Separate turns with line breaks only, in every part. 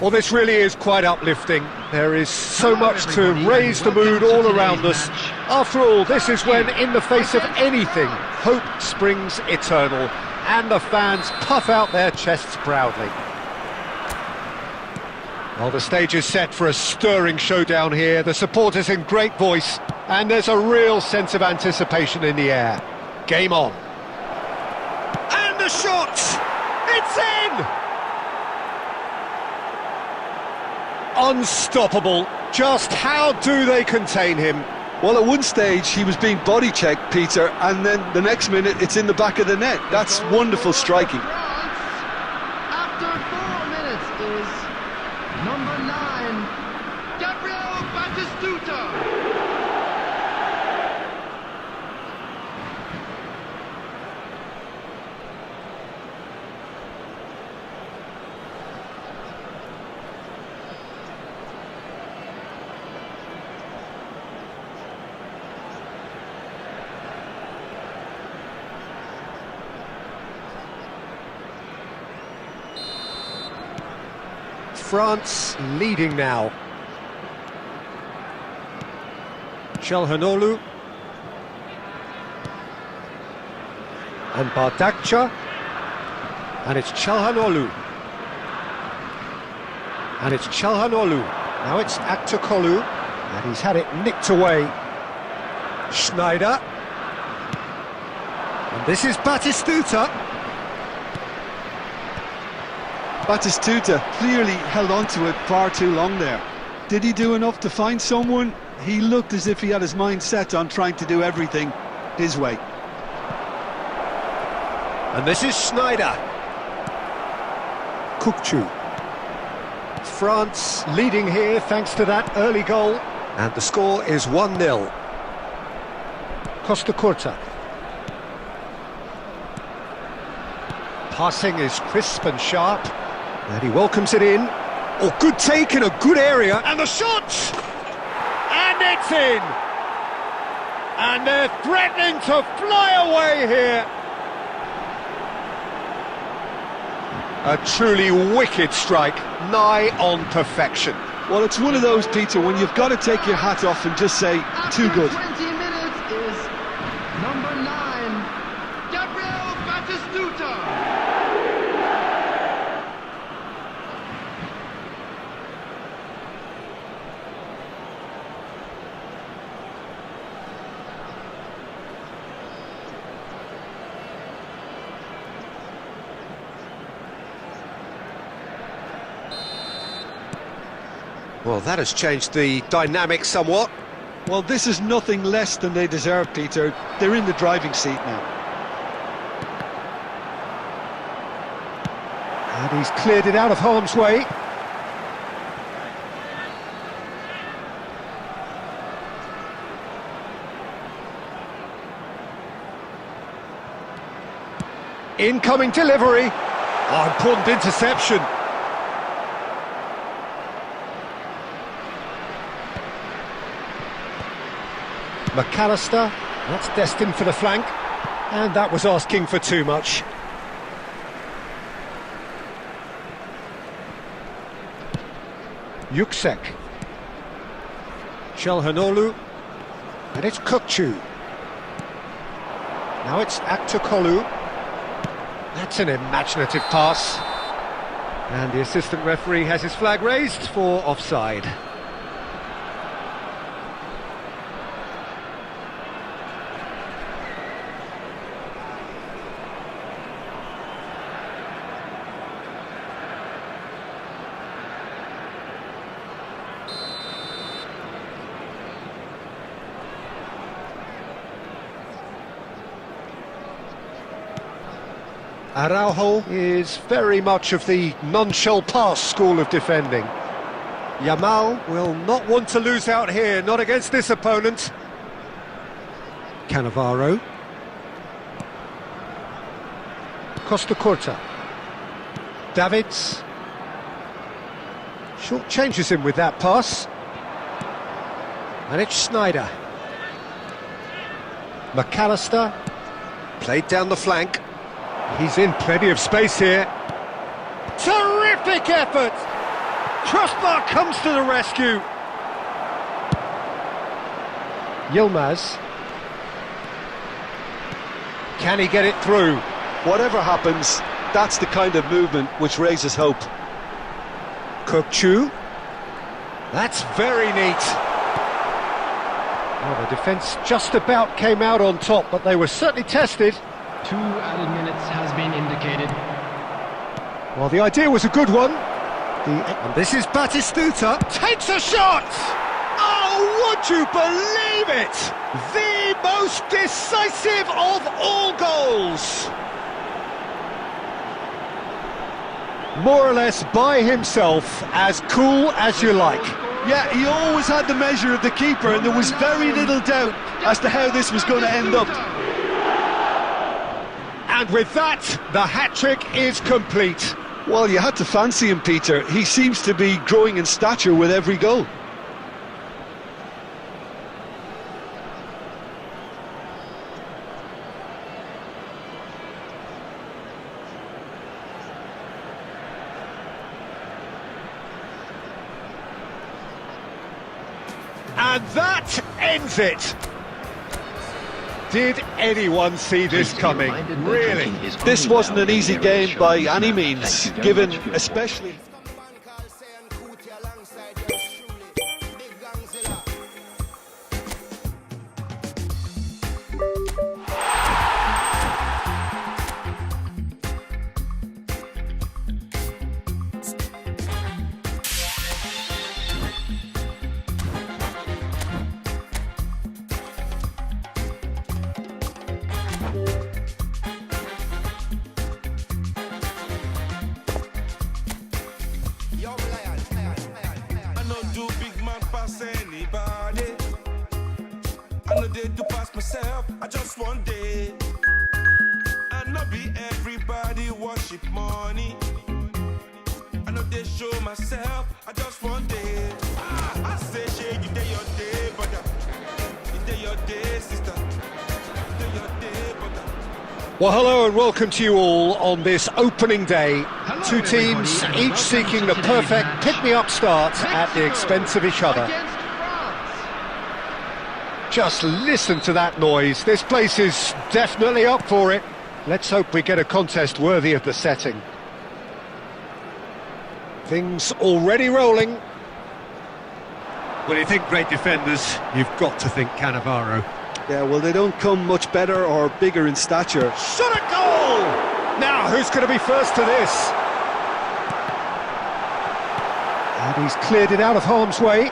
Well, this really is quite uplifting. There is so much to raise the mood all around us. After all, this is when, in the face of anything, hope springs eternal, and the fans puff out their chests proudly. Well, the stage is set for a stirring showdown here. The supporters in great voice, and there's a real sense of anticipation in the air. Game on. And the shot! It's in! Unstoppable. Just how do they contain him?
Well, at one stage he was being body checked, Peter, and then the next minute it's in the back of the net. That's wonderful striking.
After 4 minutes is number 9, Gabriel Batistuta.
France leading now. Çalhanoğlu and Bardakça, and it's Çalhanoğlu, and it's Çalhanoğlu. Now it's Aktürkoğlu, and he's had it nicked away. Schneider, and this is Batistuta.
Batistuta clearly held on to it far too long there. Did he do enough to find someone? He looked as if he had his mind set on trying to do everything his way.
And this is Schneider. Kukçu. France leading here thanks to that early goal. And the score is 1-0. Costa Curta. Passing is crisp and sharp. And he welcomes it in. Oh, good take in a good area. And the shot! And it's in! And they're threatening to fly away here. A truly wicked strike, nigh on perfection.
Well, it's one of those, Peter, when you've got to take your hat off and just say, too good.
20 minutes is number 9, Gabriel Batistuta.
Well, that has changed the dynamic somewhat.
Well, this is nothing less than they deserve, Peter. They're in the driving seat now.
And he's cleared it out of harm's way. Incoming delivery. Oh, important interception. McAllister, that's destined for the flank, and that was asking for too much. Yüksek. Çalhanoğlu, and it's Kukçu. Now it's Aktürkoğlu. That's an imaginative pass. And the assistant referee has his flag raised for offside. Araujo is very much of the non-shall-pass school of defending. Yamal will not want to lose out here, not against this opponent. Cannavaro. Costa Curta. Davids. Short changes him with that pass. And it's Schneider. McAllister. Played down the flank. He's in plenty of space here. Terrific effort! Crossbar comes to the rescue. Yilmaz. Can he get it through?
Whatever happens, that's the kind of movement which raises hope.
Kokchu. That's very neat. Well, the defence just about came out on top, but they were certainly tested.
2 added minutes has been indicated.
Well, the idea was a good one. And this is Batistuta. Takes a shot! Oh, would you believe it? The most decisive of all goals. More or less by himself, as cool as you like.
Yeah, he always had the measure of the keeper, and there was very little doubt as to how this was going to end up.
And with that, the hat-trick is complete.
Well, you had to fancy him, Peter. He seems to be growing in stature with every goal.
And that ends it. Did anyone see this coming? Really?
This wasn't an easy game by any means, given especially...
I know they do pass myself, I just want day. I know be everybody worship money. I know they show myself, I just want day. I say, shey, you day your day, brother. You day your day, sister. You day your day, brother.
Well, hello and welcome to you all on this opening day.
Hello,
Two teams,
everybody,
each seeking the perfect pick-me-up start at the expense of each other.
Against France.
Just listen to that noise. This place is definitely up for it. Let's hope we get a contest worthy of the setting. Things already rolling.
When you think great defenders, you've got to think Cannavaro.
Yeah, well, they don't come much better or bigger in stature.
Shot a goal! Now, who's going to be first to this? And he's cleared it out of harm's way.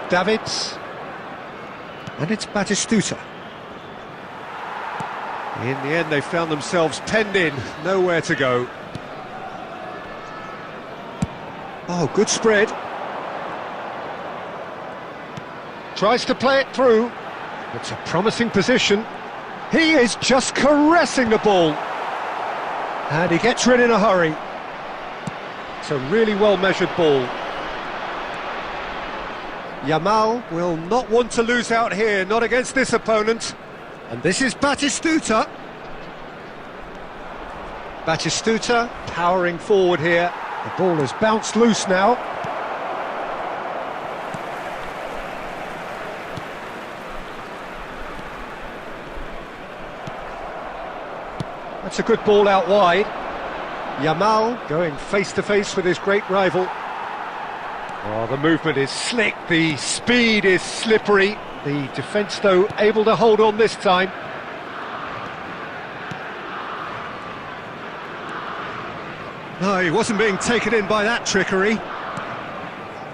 Davids. And it's Batistuta. In the end, they found themselves penned in, nowhere to go. Oh, good spread. Tries to play it through. It's a promising position. He is just caressing the ball. And he gets rid in a hurry. It's a really well-measured ball. Yamal will not want to lose out here, not against this opponent. And this is Batistuta. Batistuta powering forward here. The ball has bounced loose now. That's a good ball out wide. Yamal going face-to-face with his great rival. Oh, the movement is slick, the speed is slippery. The defence, though, able to hold on this time. No, he wasn't being taken in by that trickery.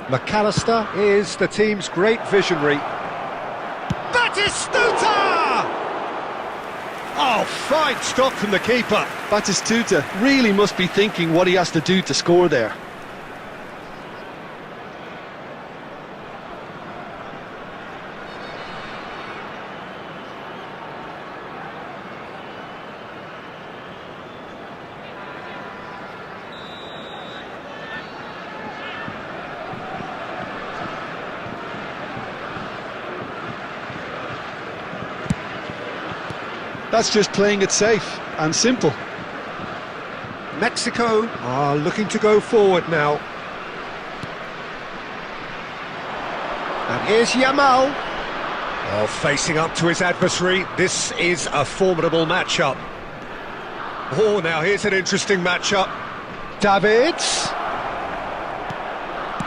McAllister is the team's great visionary. Batistuta! Oh, fine stop from the keeper.
Batistuta really must be thinking what he has to do to score there. That's just playing it safe and simple.
Mexico are looking to go forward now. And here's Yamal. Oh, facing up to his adversary. This is a formidable matchup. Oh, now here's an interesting matchup. Davids.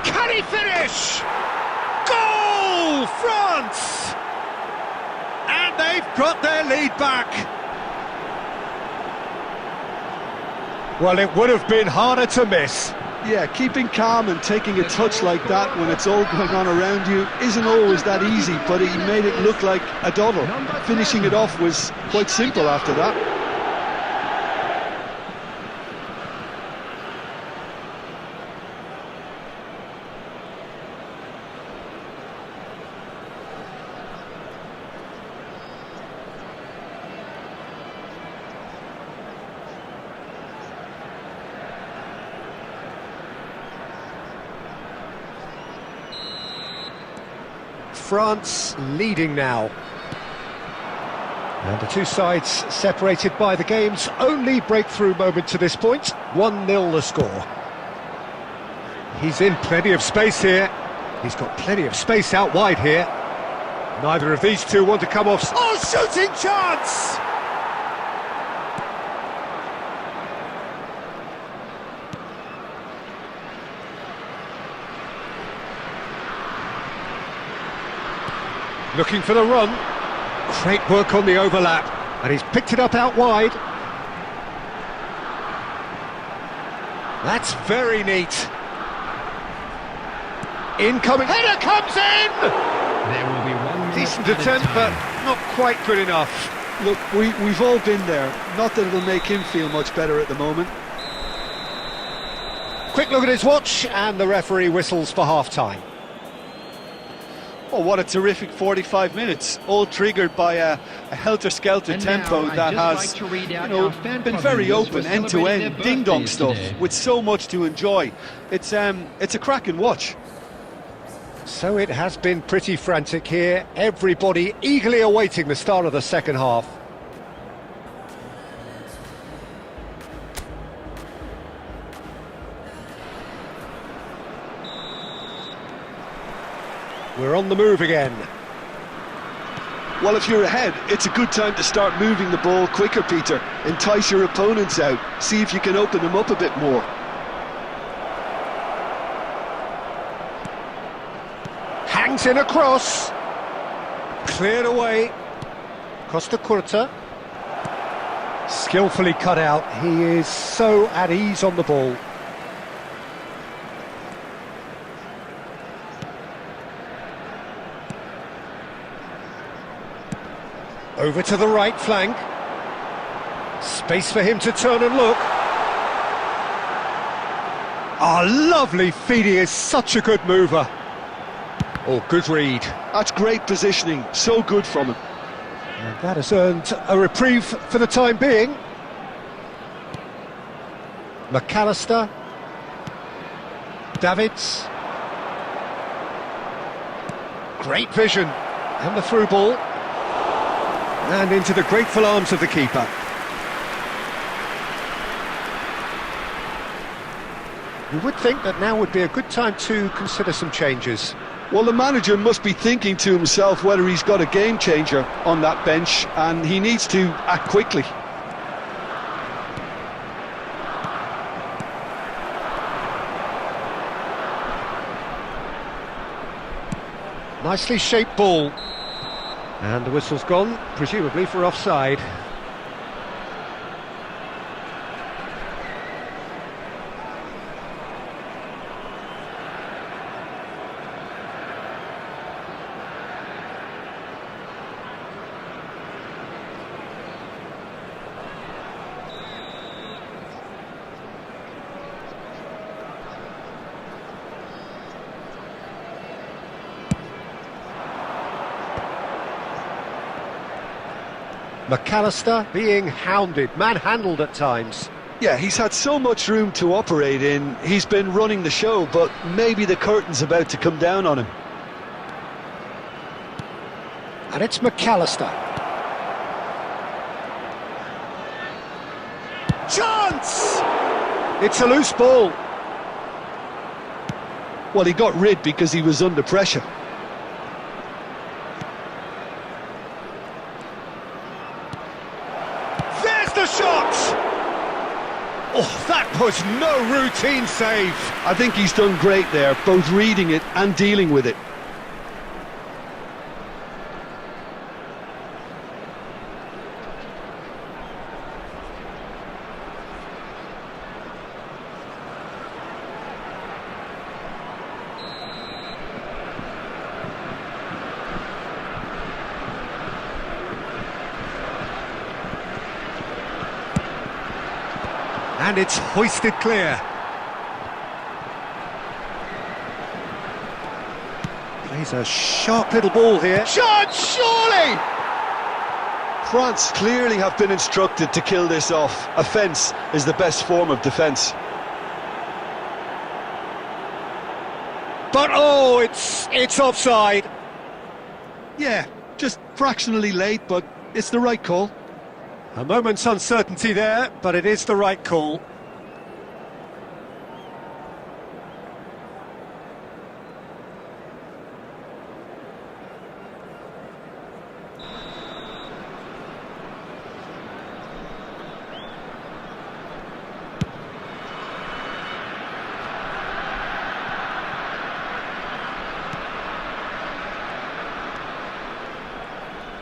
Can he finish? Goal, France! And they've got their lead back. Well, it would have been harder to miss.
Yeah, keeping calm and taking a touch like that when it's all going on around you isn't always that easy, but he made it look like a doddle. Finishing it off was quite simple after that.
France leading now. And the two sides separated by the game's only breakthrough moment to this point. 1-0 the score. He's in plenty of space here. He's got plenty of space out wide here. Neither of these two want to come off. Oh, shooting chance! Looking for the run. Great work on the overlap. And he's picked it up out wide. That's very neat. Incoming. Header comes in!
There will be one
Decent
minute
attempt,
added
but
time.
not quite good enough.
Look, we've all been there. Not that it'll make him feel much better at the moment.
Quick look at his watch, and the referee whistles for half-time.
Oh, what a terrific 45 minutes, all triggered by a helter-skelter
And
tempo
now, I'd
that
just
has
like to read out our fan
been
club
very
members
open,
who are
end-to-end,
celebrating their
ding-dong
birthdays
stuff,
today.
with so much to enjoy. It's a cracking watch.
So it has been pretty frantic here. Everybody eagerly awaiting the start of the second half. We're on the move again.
Well, if you're ahead, it's a good time to start moving the ball quicker, Peter. Entice your opponents out. See if you can open them up a bit more.
Hangs in a cross. Cleared away. Costa Curta. Skillfully cut out. He is so at ease on the ball. Over to the right flank. Space for him to turn and look. Ah, lovely feed. He is such a good mover. Oh, good read.
That's great positioning. So good from him.
And that has earned a reprieve for the time being. McAllister. Davids. Great vision. And the through ball. And into the grateful arms of the keeper. You would think that now would be a good time to consider some changes.
Well, the manager must be thinking to himself whether he's got a game changer on that bench, and he needs to act quickly.
Nicely shaped ball. And the whistle's gone, presumably for offside. McAllister being hounded, manhandled at times.
Yeah, he's had so much room to operate in. He's been running the show, but maybe the curtain's about to come down on him.
And it's McAllister. Chance! It's a loose ball.
Well, he got rid because he was under pressure.
There's the shot! Oh, that was no routine save.
I think he's done great there, both reading it and dealing with it.
And it's hoisted clear. Plays a sharp little ball here. Shot, surely!
France clearly have been instructed to kill this off. Offence is the best form of defence.
But oh, it's offside.
Yeah, just fractionally late, but it's the right call.
A moment's uncertainty there, but it is the right call.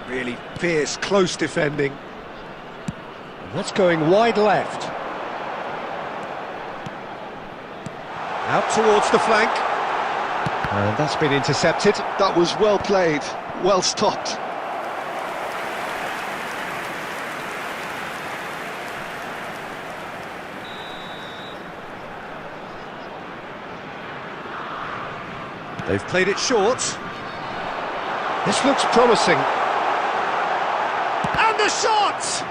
Really fierce, close defending. That's going wide left. Out towards the flank. And that's been intercepted.
That was well played, well stopped.
They've played it short. This looks promising. And the shot!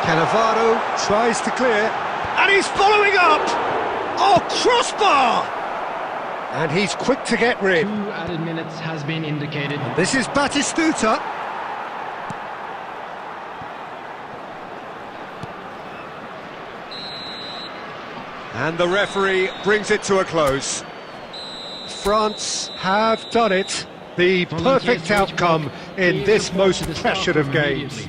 Cannavaro tries to clear, and he's following up! Oh, crossbar! And he's quick to get rid.
2 added minutes has been indicated.
This is Batistuta. And the referee brings it to a close. France have done it. The perfect outcome in this most pressured of games.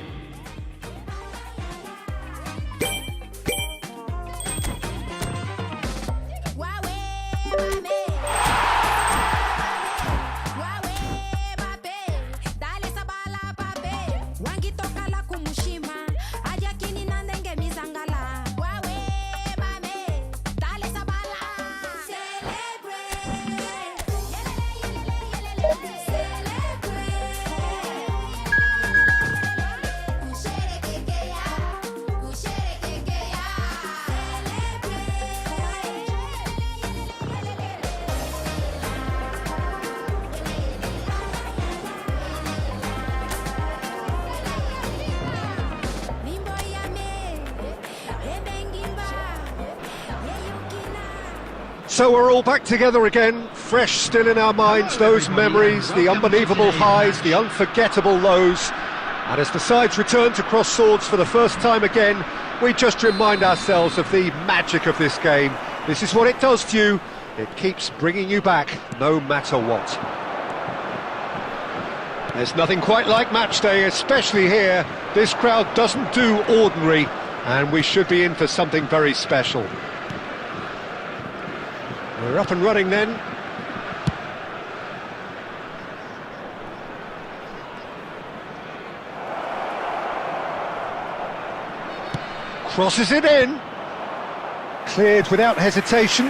So we're all back together again, fresh still in our minds, those memories, the unbelievable highs, the unforgettable lows. And as the sides return to cross swords for the first time again, we just remind ourselves of the magic of this game. This is what it does to you. It keeps bringing you back, no matter what. There's nothing quite like match day, especially here. This crowd doesn't do ordinary, and we should be in for something very special. We're up and running then. Crosses it in. Cleared without hesitation.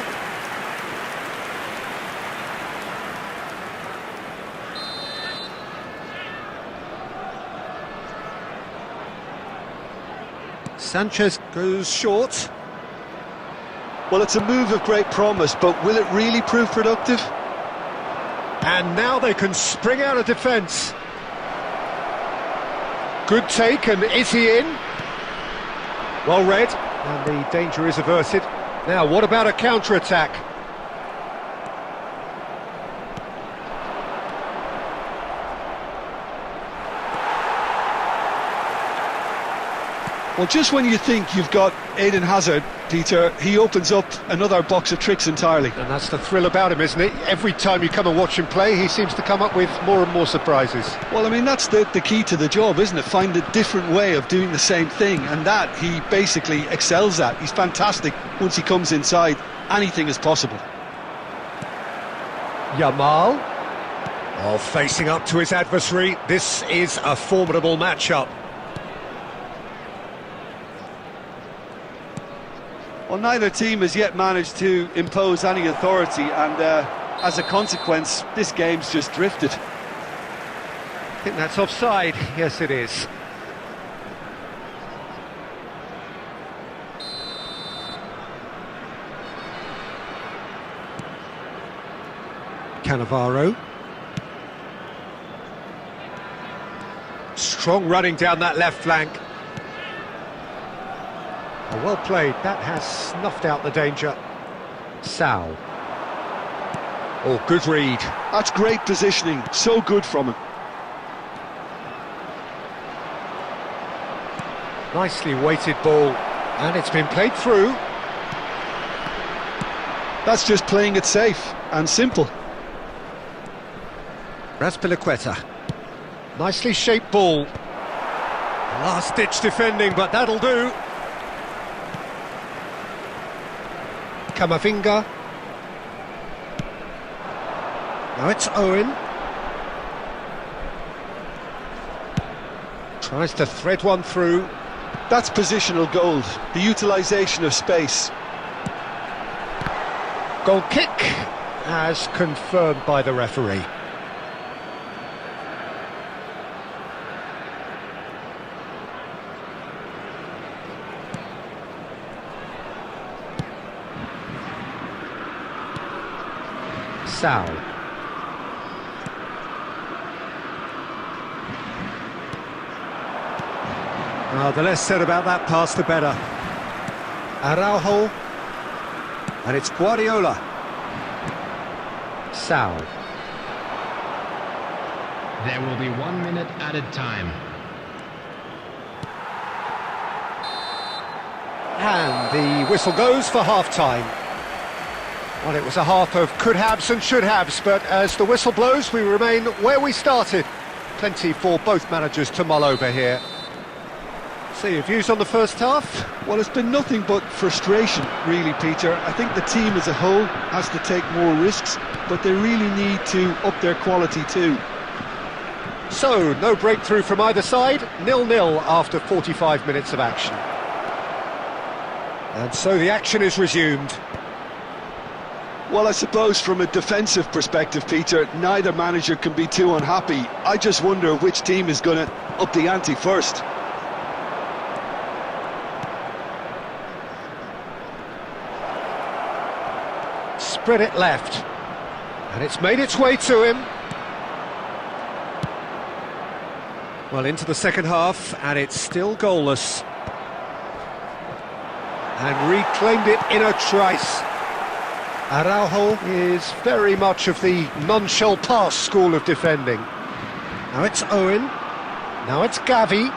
Sanchez goes short.
Well, it's a move of great promise, but will it really prove productive?
And now they can spring out of defence. Good take, and is he in? Well read, and the danger is averted. Now, what about a counter-attack?
Well, just when you think you've got Eden Hazard, Peter. He opens up another box of tricks entirely.
And that's the thrill about him, isn't it? Every time you come and watch him play, he seems to come up with more and more surprises.
Well, I mean, that's the key to the job, isn't it? Find a different way of doing the same thing, and that he basically excels at. He's fantastic once he comes inside. Anything is possible.
Yamal. Oh, facing up to his adversary. This is a formidable matchup.
Well, neither team has yet managed to impose any authority, and as a consequence, this game's just drifted.
I think that's offside. Yes, it is. Cannavaro. Strong running down that left flank. Oh, well played. That has snuffed out the danger. Sal. Oh, good read.
That's great positioning. So good from him.
Nicely weighted ball. And it's been played through.
That's just playing it safe and simple.
Raspilicueta. Nicely shaped ball. Last-ditch defending, but that'll do. Camavinga. Now it's Owen. Tries to thread one through.
That's positional gold, the utilisation of space.
Goal kick, as confirmed by the referee. Sal. The less said about that pass, the better. Araujo. And it's Guardiola. Sal.
There will be 1 minute added time.
And the whistle goes for half-time. Well, it was a half of could-haves and should-haves, but as the whistle blows, we remain where we started. Plenty for both managers to mull over here. So, your views on the first half?
Well, it's been nothing but frustration, really, Peter. I think the team as a whole has to take more risks, but they really need to up their quality too.
So, no breakthrough from either side, 0-0 after 45 minutes of action. And so the action is resumed.
Well, I suppose from a defensive perspective, Peter, neither manager can be too unhappy. I just wonder which team is going to up the ante first.
Spread it left. And it's made its way to him. Well, into the second half, and it's still goalless. And reclaimed it in a trice. Araujo is very much of the non-shall-pass school of defending. Now it's Owen. Now it's Gavi.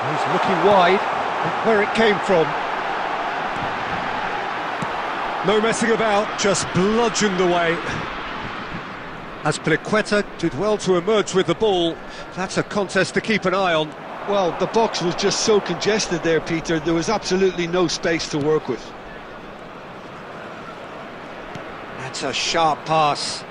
He's looking wide. Look where it came from. No messing about, just bludgeoned away. Azpilicueta did well to emerge with the ball. That's a contest to keep an eye on.
Well, the box was just so congested there, Peter. There was absolutely no space to work with.
That's a sharp pass.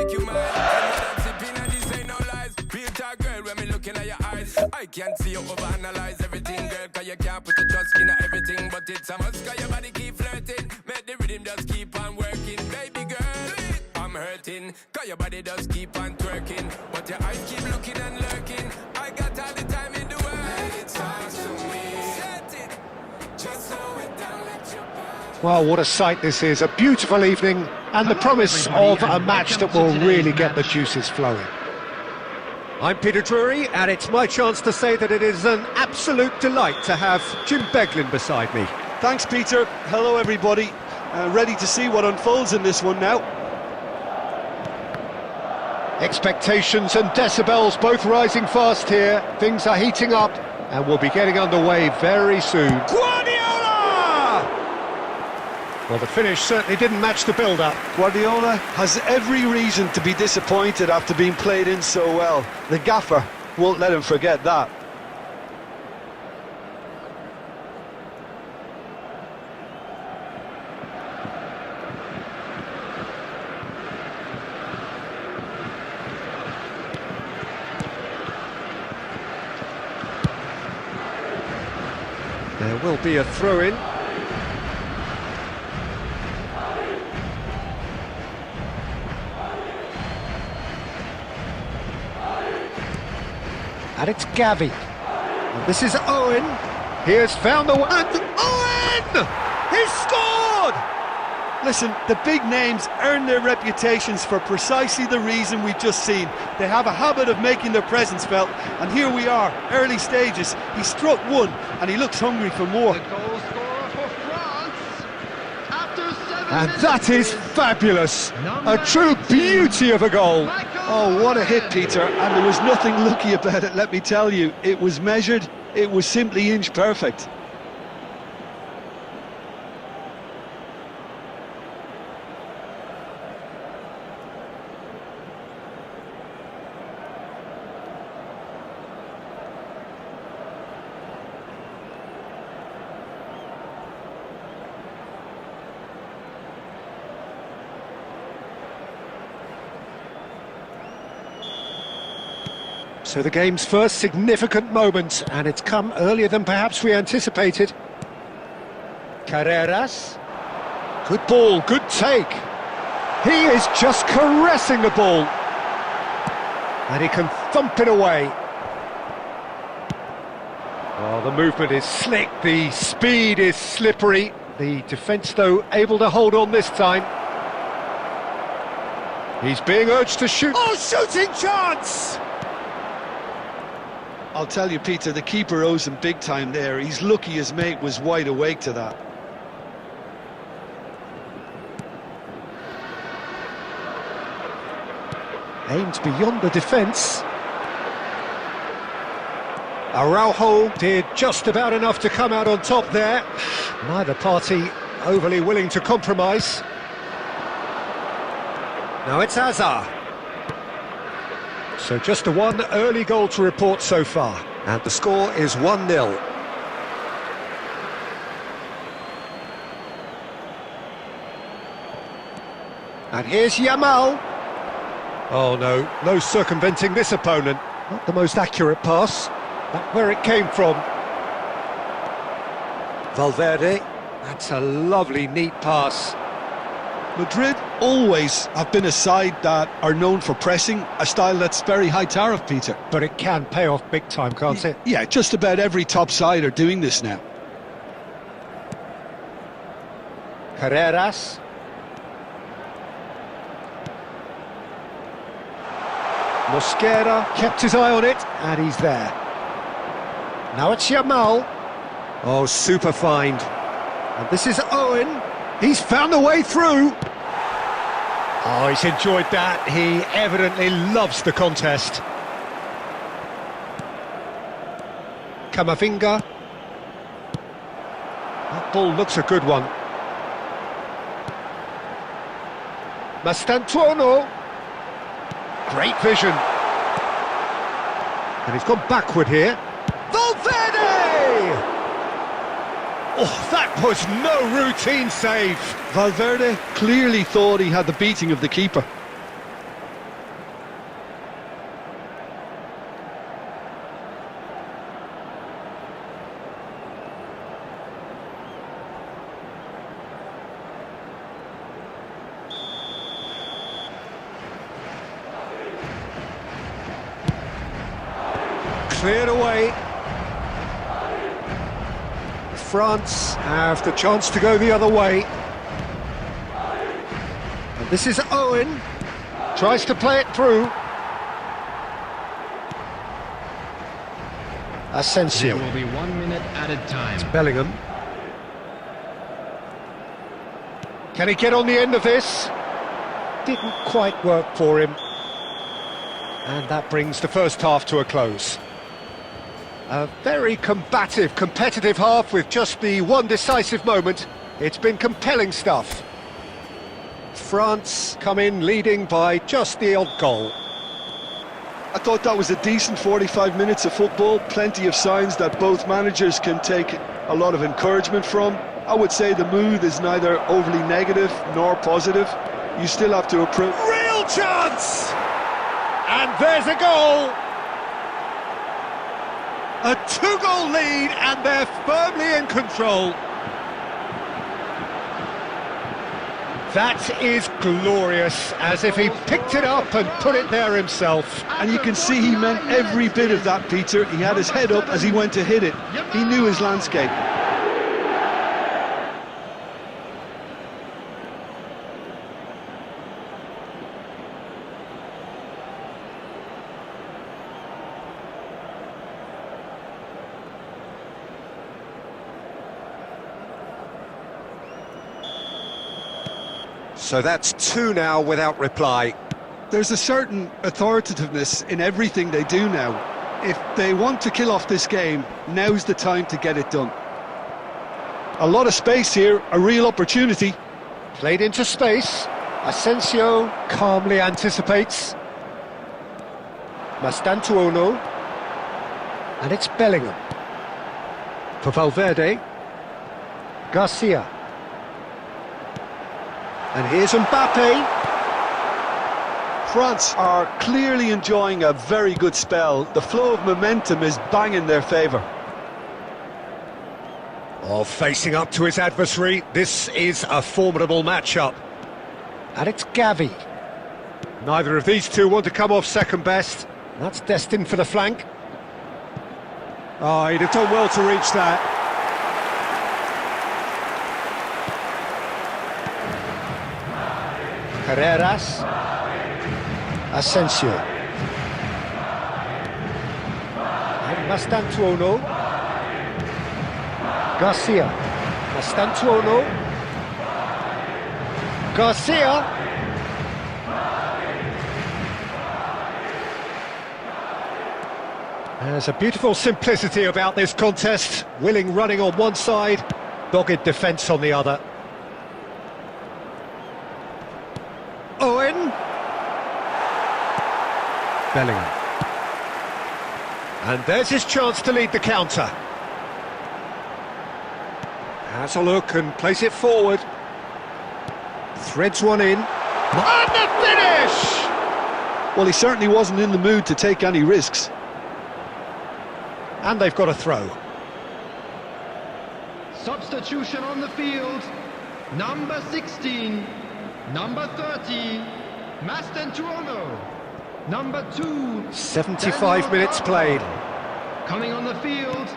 make you mine. And what I'm sipping and this ain't no lies. Real talk, girl, when me looking at your eyes. I can't see you overanalyze everything, girl, cause you can't put your trust in everything. But it's a must, cause your body keep flirting. Make the rhythm just keep on working. Baby girl, I'm hurting, cause your body does keep on twerking. But your eyes keep looking and lurking. I got all the time in the world. Let it talk to me. Set it, just slow it down, let your body.
Well, what a sight this is. A beautiful evening and the promise of a match that will really get the juices flowing. I'm Peter Drury, and it's my chance to say that it is an absolute delight to have Jim Beglin beside me.
Thanks, Peter. Hello, everybody. Ready to see what unfolds in this one now.
Expectations and decibels both rising fast here. Things are heating up, and we'll be getting underway very soon. Guardiola! Well, the finish certainly didn't match the build-up.
Guardiola has every reason to be disappointed after being played in so well. The gaffer won't let him forget that.
There will be a throw-in. And it's Gavi. And this is Owen. He has found the one. And Owen! He's scored!
Listen, the big names earn their reputations for precisely the reason we've just seen. They have a habit of making their presence felt, and here we are, early stages. He struck one, and he looks hungry for more.
The goal scorer for France after 7
And
minutes
that is fabulous. A true beauty of a goal.
Oh, what a hit, Peter, and there was nothing lucky about it, let me tell you. It was measured, it was simply inch perfect.
So the game's first significant moment, and it's come earlier than perhaps we anticipated. Carreras. Good ball, good take. He is just caressing the ball. And he can thump it away. Oh, the movement is slick, the speed is slippery. The defence, though, able to hold on this time. He's being urged to shoot. Oh, shooting chance!
I'll tell you, Peter, the keeper owes him big time there. He's lucky his mate was wide awake to that.
Aimed beyond the defence. Araujo did just about enough to come out on top there. Neither party overly willing to compromise. Now it's Hazard. So just the one early goal to report so far. And the score is 1-0. And here's Yamal. Oh no, no circumventing this opponent. Not the most accurate pass. Not where it came from. Valverde. That's a lovely, neat pass.
Madrid always have been a side that are known for pressing, a style that's very high tariff, Peter.
But it can pay off big time, can't it?
Yeah, just about every top side are doing this now.
Carreras. Mosquera kept his eye on it, and he's there. Now it's Yamal. Oh, super find. And this is Owen. He's found a way through. Oh, he's enjoyed that. He evidently loves the contest. Camavinga. That ball looks a good one. Mastantuono. Great vision. And he's gone backward here. Valverde! Oh, that was no routine save.
Valverde clearly thought he had the beating of the keeper.
Cleared away. France have the chance to go the other way. And this is Owen. Tries to play it through. Asensio.
It will be 1 minute added time.
Bellingham. Can he get on the end of this? Didn't quite work for him. And that brings the first half to a close. A very combative, competitive half with just the one decisive moment. It's been compelling stuff. France come in leading by just the odd goal.
I thought that was a decent 45 minutes of football, plenty of signs that both managers can take a lot of encouragement from. I would say the mood is neither overly negative nor positive. You still have to approach.
Real chance! And there's a goal! A two-goal lead and they're firmly in control. That is glorious, as if he picked it up and put it there himself.
And you can see he meant every bit of that, Peter. He had his head up as he went to hit it. He knew his landscape.
So that's two now without reply.
There's a certain authoritativeness in everything they do now. If they want to kill off this game, now's the time to get it done. A lot of space here, a real opportunity.
Played into space. Asensio calmly anticipates. Mastantuono. And it's Bellingham. For Valverde. Garcia. And here's Mbappe.
France are clearly enjoying a very good spell. The flow of momentum is bang in their favour.
Oh, facing up to his adversary, this is a formidable matchup. And it's Gavi. Neither of these two want to come off second best. That's destined for the flank. Oh, he'd have done well to reach that. Carreras. Asensio. And Mastantuono. Garcia. Mastantuono. Garcia. There's a beautiful simplicity about this contest. Willing running on one side, dogged defence on the other. Owen. Bellingham. And there's his chance to lead the counter. Has a look and plays it forward. Threads one in. And the finish!
Well, he certainly wasn't in the mood to take any risks.
And they've got a throw.
Substitution on the field. Number 16. Number 30. Mastantuono. Number 2.
75 minutes played.
Coming on the field.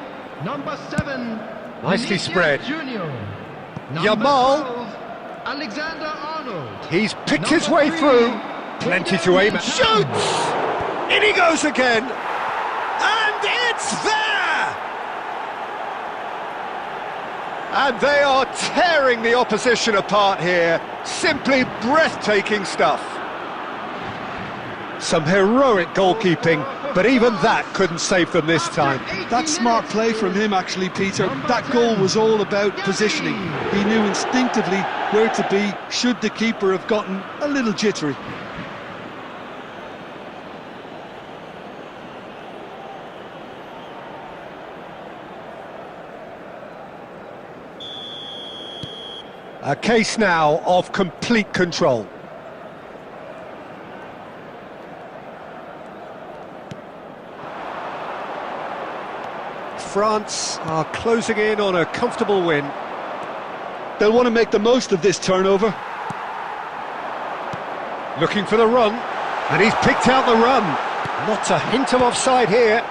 Number 7.
Nicely
Vinicius
spread.
Junior.
Yamal.
12, Alexander Arnold.
He's picked his way through. Plenty to aim at. Shoots! In he goes again. And it's there! And they are tearing the opposition apart here. Simply breathtaking stuff. Some heroic goalkeeping, but even that couldn't save them this time.
That's smart play from him, actually, Peter. That goal was all about positioning. He knew instinctively where to be should the keeper have gotten a little jittery.
A case now of complete control. France are closing in on a comfortable win.
They'll want to make the most of this turnover.
Looking for the run, and he's picked out the run. Not a hint of offside here.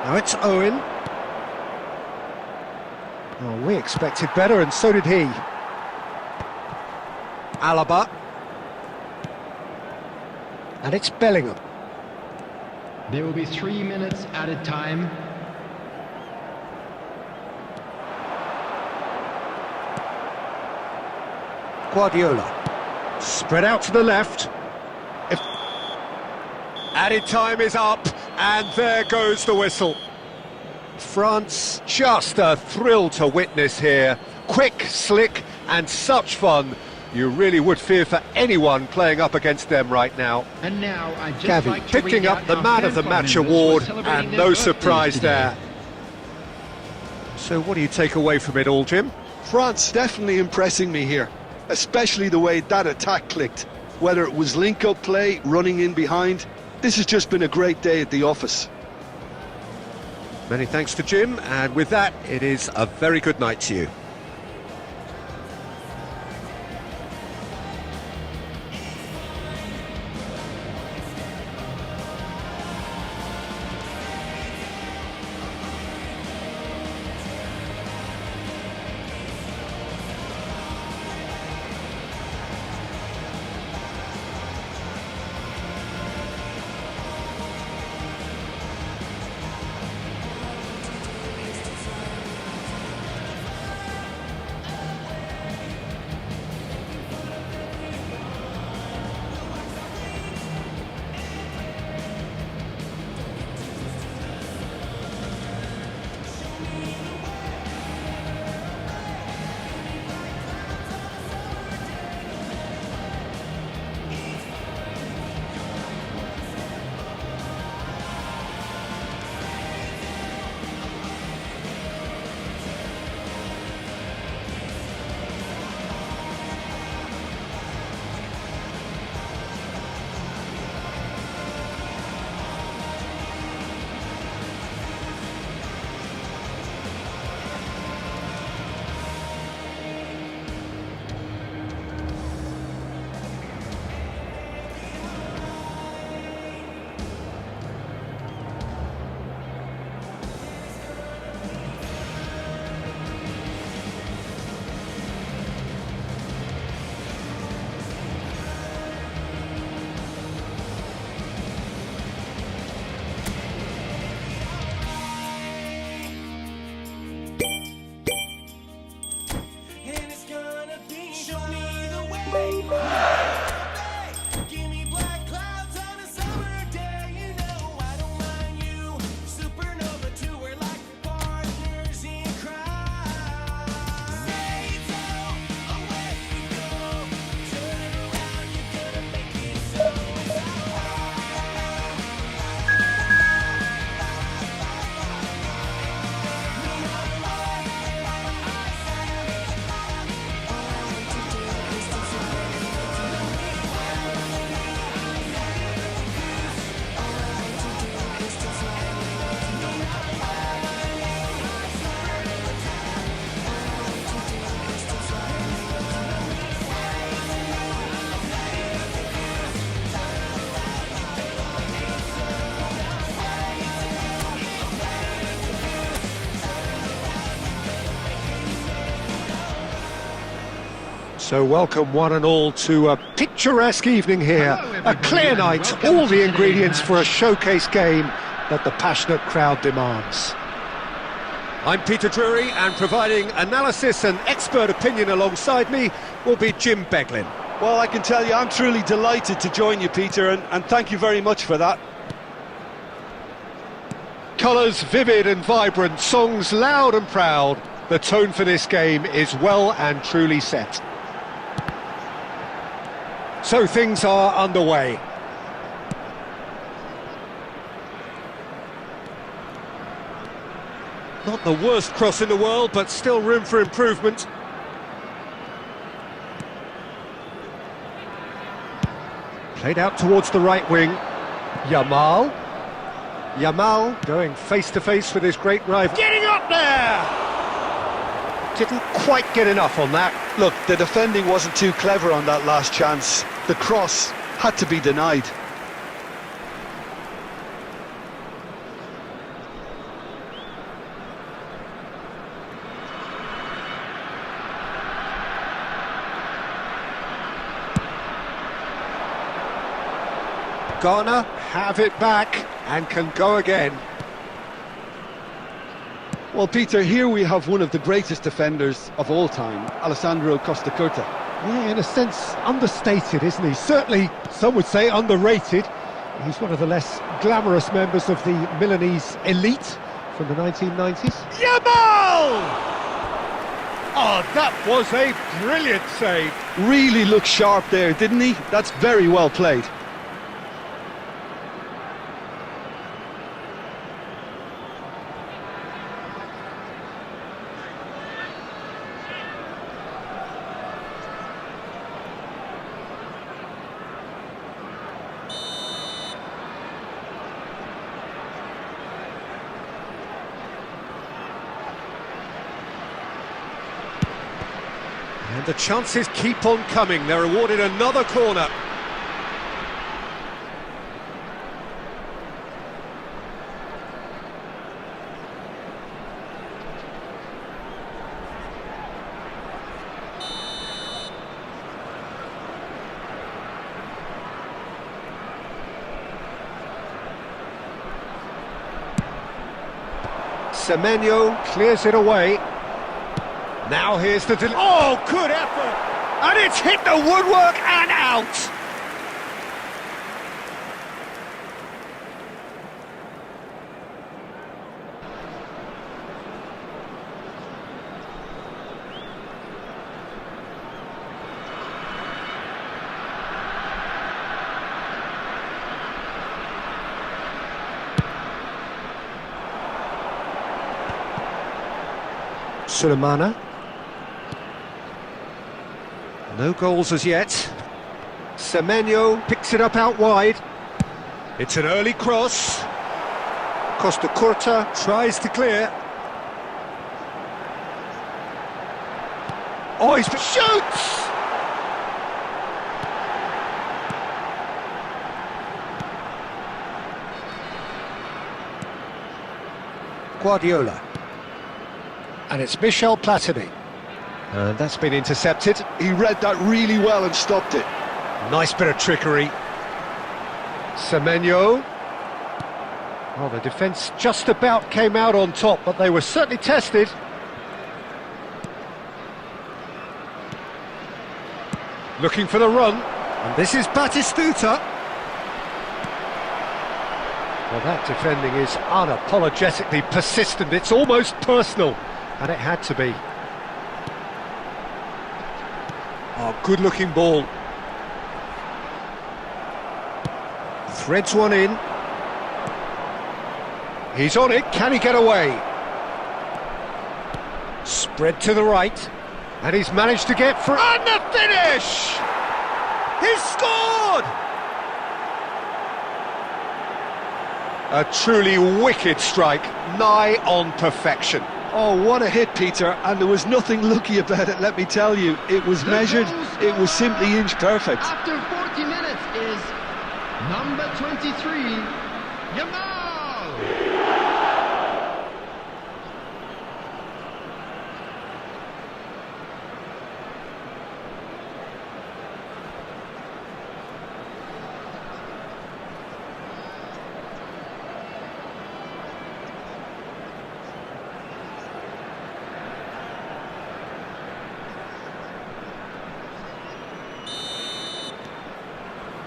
Now it's Owen. Oh, we expected better, and so did he. Alaba. And it's Bellingham.
There will be 3 minutes added time.
Guardiola. Spread out to the left. Added time is up, and there goes the whistle. France, just a thrill to witness here. Quick, slick, and such fun. You really would fear for anyone playing up against them right now.
And now I just
Gavi
like to
picking
read
up
out
the
our
Man of the
fan
Match
members
award,
who are celebrating
and
their
no
birthdays
surprise
today.
there. So what do you take away from it all, Jim?
France definitely impressing me here, especially the way that attack clicked. Whether it was link-up play, running in behind, this has just been a great day at the office.
Many thanks to Jim, and with that, it is a very good night to you. So welcome one and all to a picturesque evening here, a clear night, all the ingredients for a showcase game that the passionate crowd demands. I'm Peter Drury, and providing analysis and expert opinion alongside me will be Jim Beglin.
Well, I can tell you I'm truly delighted to join you, Peter, and thank you very much for that.
Colours vivid and vibrant, songs loud and proud. The tone for this game is well and truly set. So things are underway. Not the worst cross in the world, but still room for improvement. Played out towards the right wing. Yamal going face-to-face with his great rival. Getting up there! Didn't quite get enough on that.
Look, the defending wasn't too clever on that last chance. The cross had to be denied.
Ghana have it back and can go again.
Well, Peter, here we have one of the greatest defenders of all time, Alessandro Costa Curta.
Yeah, in a sense, understated, isn't he? Certainly, some would say underrated. He's one of the less glamorous members of the Milanese elite from the 1990s. Yamal! Oh, that was a brilliant save.
Really looked sharp there, didn't he? That's very well played.
And the chances keep on coming. They're awarded another corner. Semenyo clears it away. Now here's the... Oh, good effort! And it's hit the woodwork and out! Sulemana. No goals as yet. Semenyo picks it up out wide. It's an early cross. Costa Curta tries to clear. Oh, he's shoots! Guardiola. And it's Michel Platini. And that's been intercepted.
He read that really well and stopped it.
Nice bit of trickery. Semenyo. Well, the defence just about came out on top, but they were certainly tested. Looking for the run. And this is Batistuta. Well, that defending is unapologetically persistent. It's almost personal. And it had to be. Oh, good-looking ball. Threads one in. He's on it. Can he get away? Spread to the right. And he's managed to get through. And the finish! He's scored! A truly wicked strike, nigh on perfection.
Oh, what a hit, Peter, and there was nothing lucky about it, let me tell you. It was measured, it was simply inch perfect.
After 40 minutes is number 23, Yamal!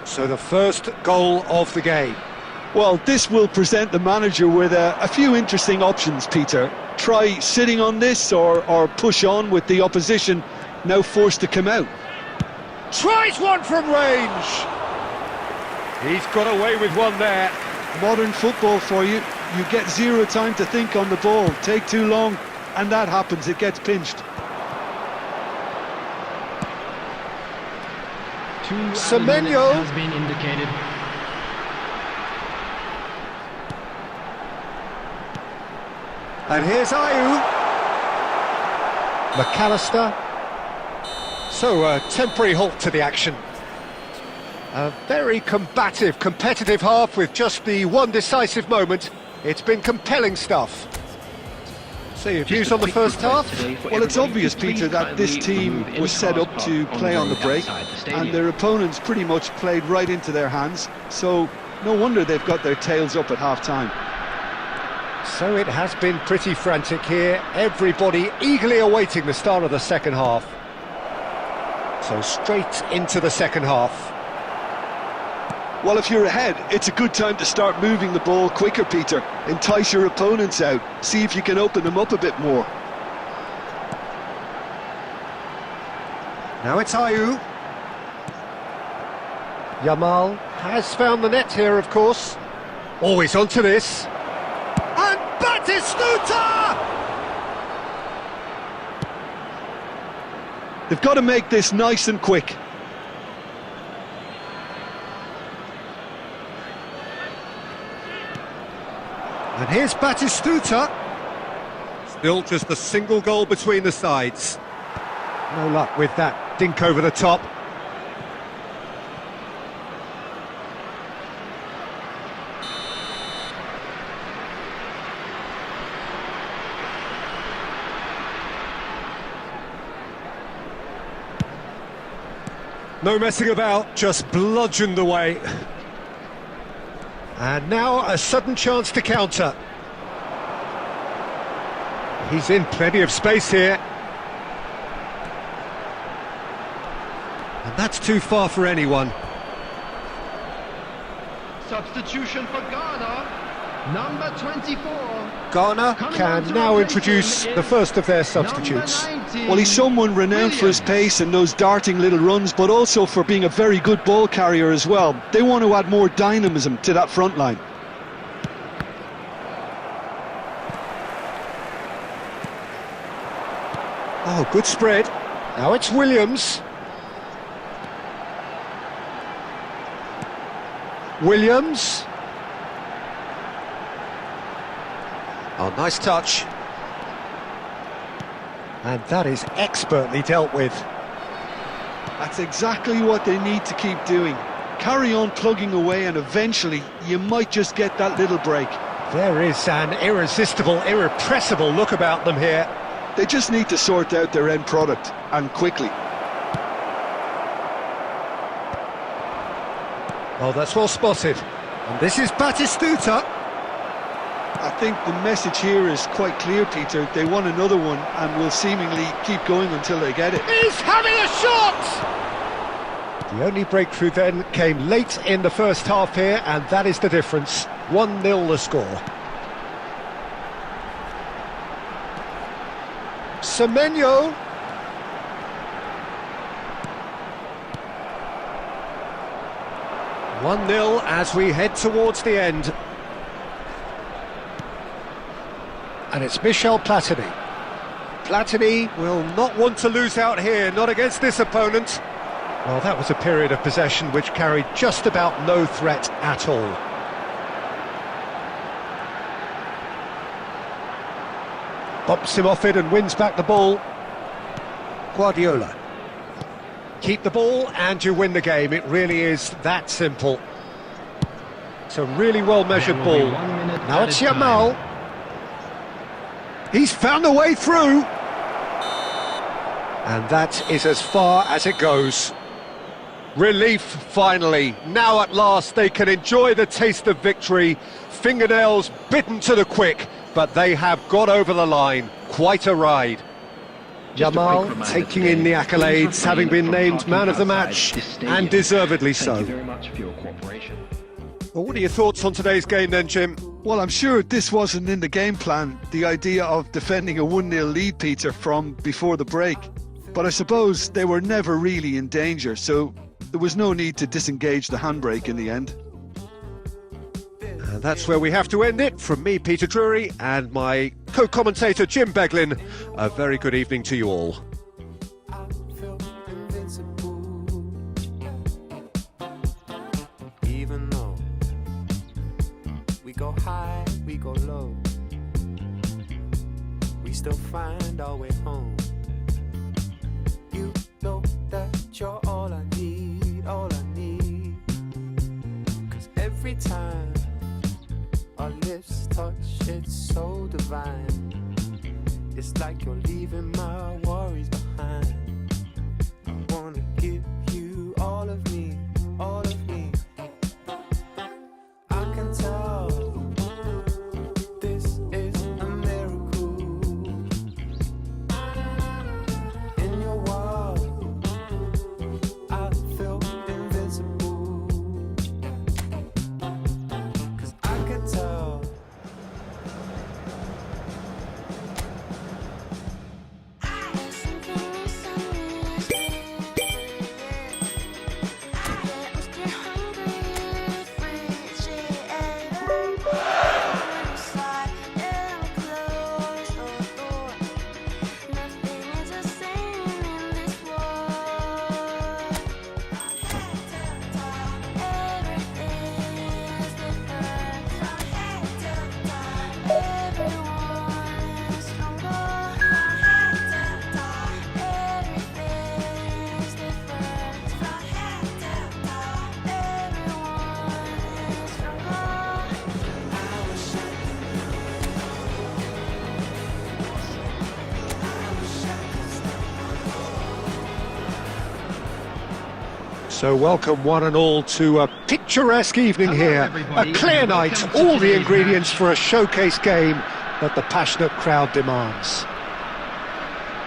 So the first goal of the game.
Well, this will present the manager with a few interesting options, Peter. Try sitting on this or push on with the opposition now forced to come out.
Tries one from range. He's got away with one there.
Modern football for you. You get zero time to think on the ball. Take too long, and that happens. It gets pinched.
Semenyo
has been indicated.
And here's Ayew. McAllister. So a temporary halt to the action. A very combative, competitive half with just the one decisive moment. It's been compelling stuff. So your views on the first half?
Well, it's obvious, Peter, that this team was set up to play on the break, and their opponents pretty much played right into their hands. So No wonder they've got their tails up at half-time.
So it has been pretty frantic here. Everybody eagerly awaiting the start of the second half. So straight into the second half.
Well, if you're ahead, it's a good time to start moving the ball quicker, Peter. Entice your opponents out. See if you can open them up a bit more.
Now it's Ayew. Yamal has found the net here, of course. Always onto this. And Batistuta!
They've got to make this nice and quick.
And here's Batistuta. Still just a single goal between the sides. No luck with that dink over the top. No messing about, just bludgeoned away. And now a sudden chance to counter. He's in plenty of space here. And that's too far for anyone.
Substitution for Ghana. Number 24.
Ghana can now introduce the first of their substitutes.
Well, he's someone renowned for his pace and those darting little runs, but also for being a very good ball carrier as well. They want to add more dynamism to that front line.
Oh, good spread. Now it's Williams. Williams. Oh, nice touch. And that is expertly dealt with.
That's exactly what they need to keep doing. Carry on plugging away and eventually you might just get that little break.
There is an irresistible, irrepressible look about them here.
They just need to sort out their end product, and quickly.
Oh, that's well spotted. And this is Batistuta.
I think the message here is quite clear, Peter. They want another one and will seemingly keep going until they get it.
He's having a shot! The only breakthrough then came late in the first half here, and that is the difference. 1-0 the score. Semenyo. One 0 as we head towards the end. And it's Michel Platini. Platini will not want to lose out here, not against this opponent. Well, that was a period of possession which carried just about no threat at all. Bumps him off it and wins back the ball. Guardiola. Keep the ball and you win the game. It really is that simple. It's a really well-measured ball. Now it's Yamal. He's found a way through. And that is as far as it goes. Relief, finally. Now at last they can enjoy the taste of victory. Fingernails bitten to the quick, but they have got over the line. Quite a ride. Yamal taking in the accolades, having been named man of the match, and deservedly so.
Thank you very much for your cooperation.
Well, what are your thoughts on today's game then, Jim?
Well, I'm sure this wasn't in the game plan, the idea of defending a 1-0 lead, Peter, from before the break. But I suppose they were never really in danger, so there was no need to disengage the handbrake in the end.
And that's where we have to end it. From me, Peter Drury, and my co-commentator, Jim Beglin, a very good evening to you all.
Even though we go high, we go low, we still find our way home. You know that you're all I need, all I need. 'Cause every time our lips touch, it's so divine. It's like you're leaving my worries behind. I wanna give you all of me, all of me.
So welcome one and all to a picturesque evening here, a clear night, all the ingredients for a showcase game that the passionate crowd demands.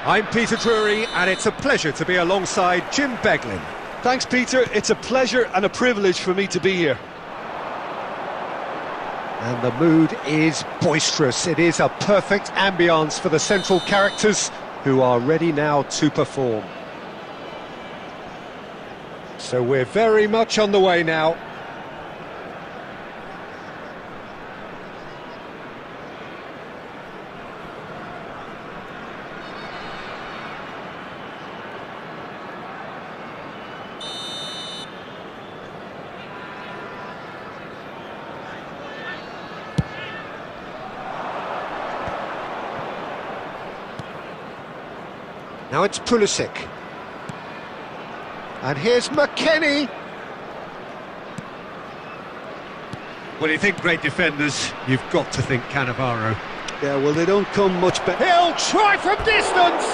I'm Peter Drury, and it's a pleasure to be alongside Jim Beglin.
Thanks, Peter. It's a pleasure and a privilege for me to be here.
And the mood is boisterous. It is a perfect ambience for the central characters who are ready now to perform. So we're very much on the way now. Now it's Pulisic. And here's McKennie.
When you think great defenders, you've got to think Cannavaro.
Yeah, well, they don't come much better.
He'll try from distance!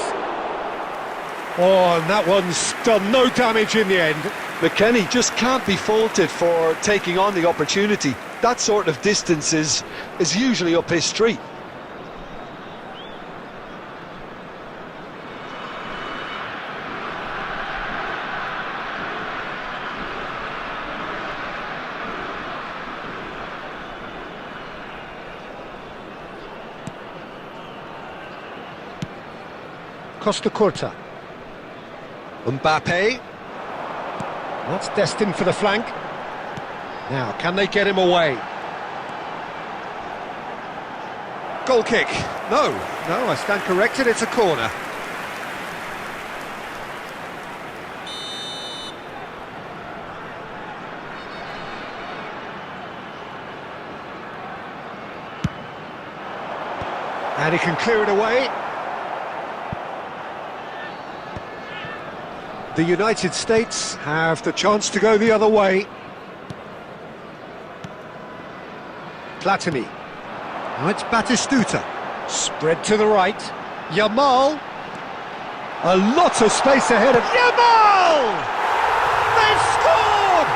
Oh, and that one's done no damage in the end.
McKennie just can't be faulted for taking on the opportunity. That sort of distance is usually up his street.
Costa Curta. Mbappe. That's destined for the flank. Now, can they get him away? Goal kick. No, I stand corrected, it's a corner. And he can clear it away. The United States have the chance to go the other way. Platini. Now it's Batistuta. Spread to the right. Yamal. A lot of space ahead of Yamal! They've scored!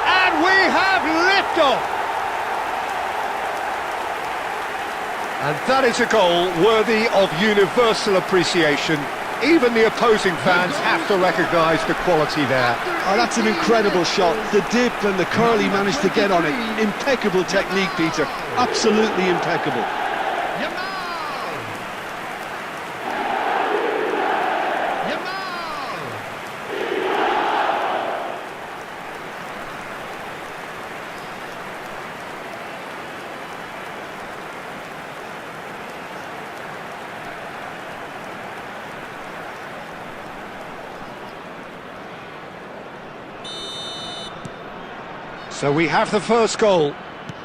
And we have liftoff! And that is a goal worthy of universal appreciation. Even the opposing fans have to recognise the quality there.
Oh, that's an incredible shot. The dip and the curl he managed to get on it. Impeccable technique, Peter. Absolutely impeccable.
So we have the first goal.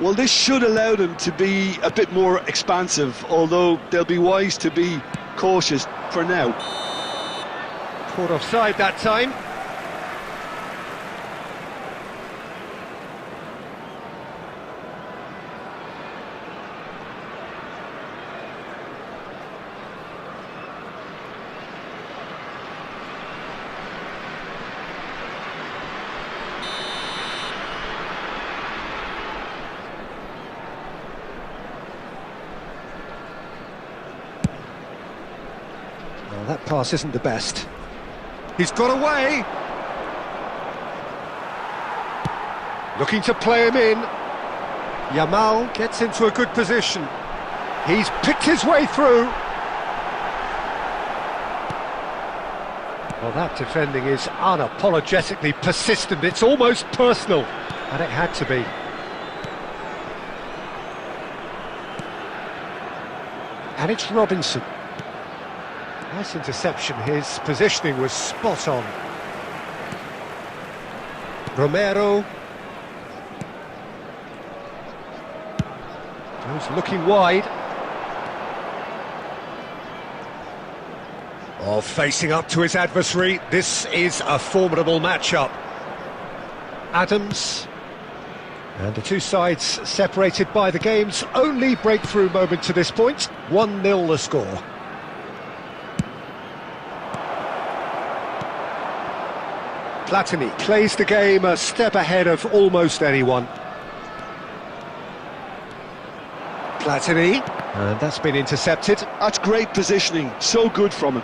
Well, this should allow them to be a bit more expansive, although they'll be wise to be cautious for now.
Caught offside that time. Well, that pass isn't the best. He's got away. Looking to play him in. Yamal gets into a good position. He's picked his way through. Well, that defending is unapologetically persistent. It's almost personal, and it had to be. And it's Robinson. Nice interception, his positioning was spot on. Romero. Goes looking wide. Oh, facing up to his adversary. This is a formidable matchup. Adams. And the two sides separated by the game's only breakthrough moment to this point. 1-0 the score. Platini plays the game a step ahead of almost anyone. Platini, and that's been intercepted.
That's great positioning, so good from him.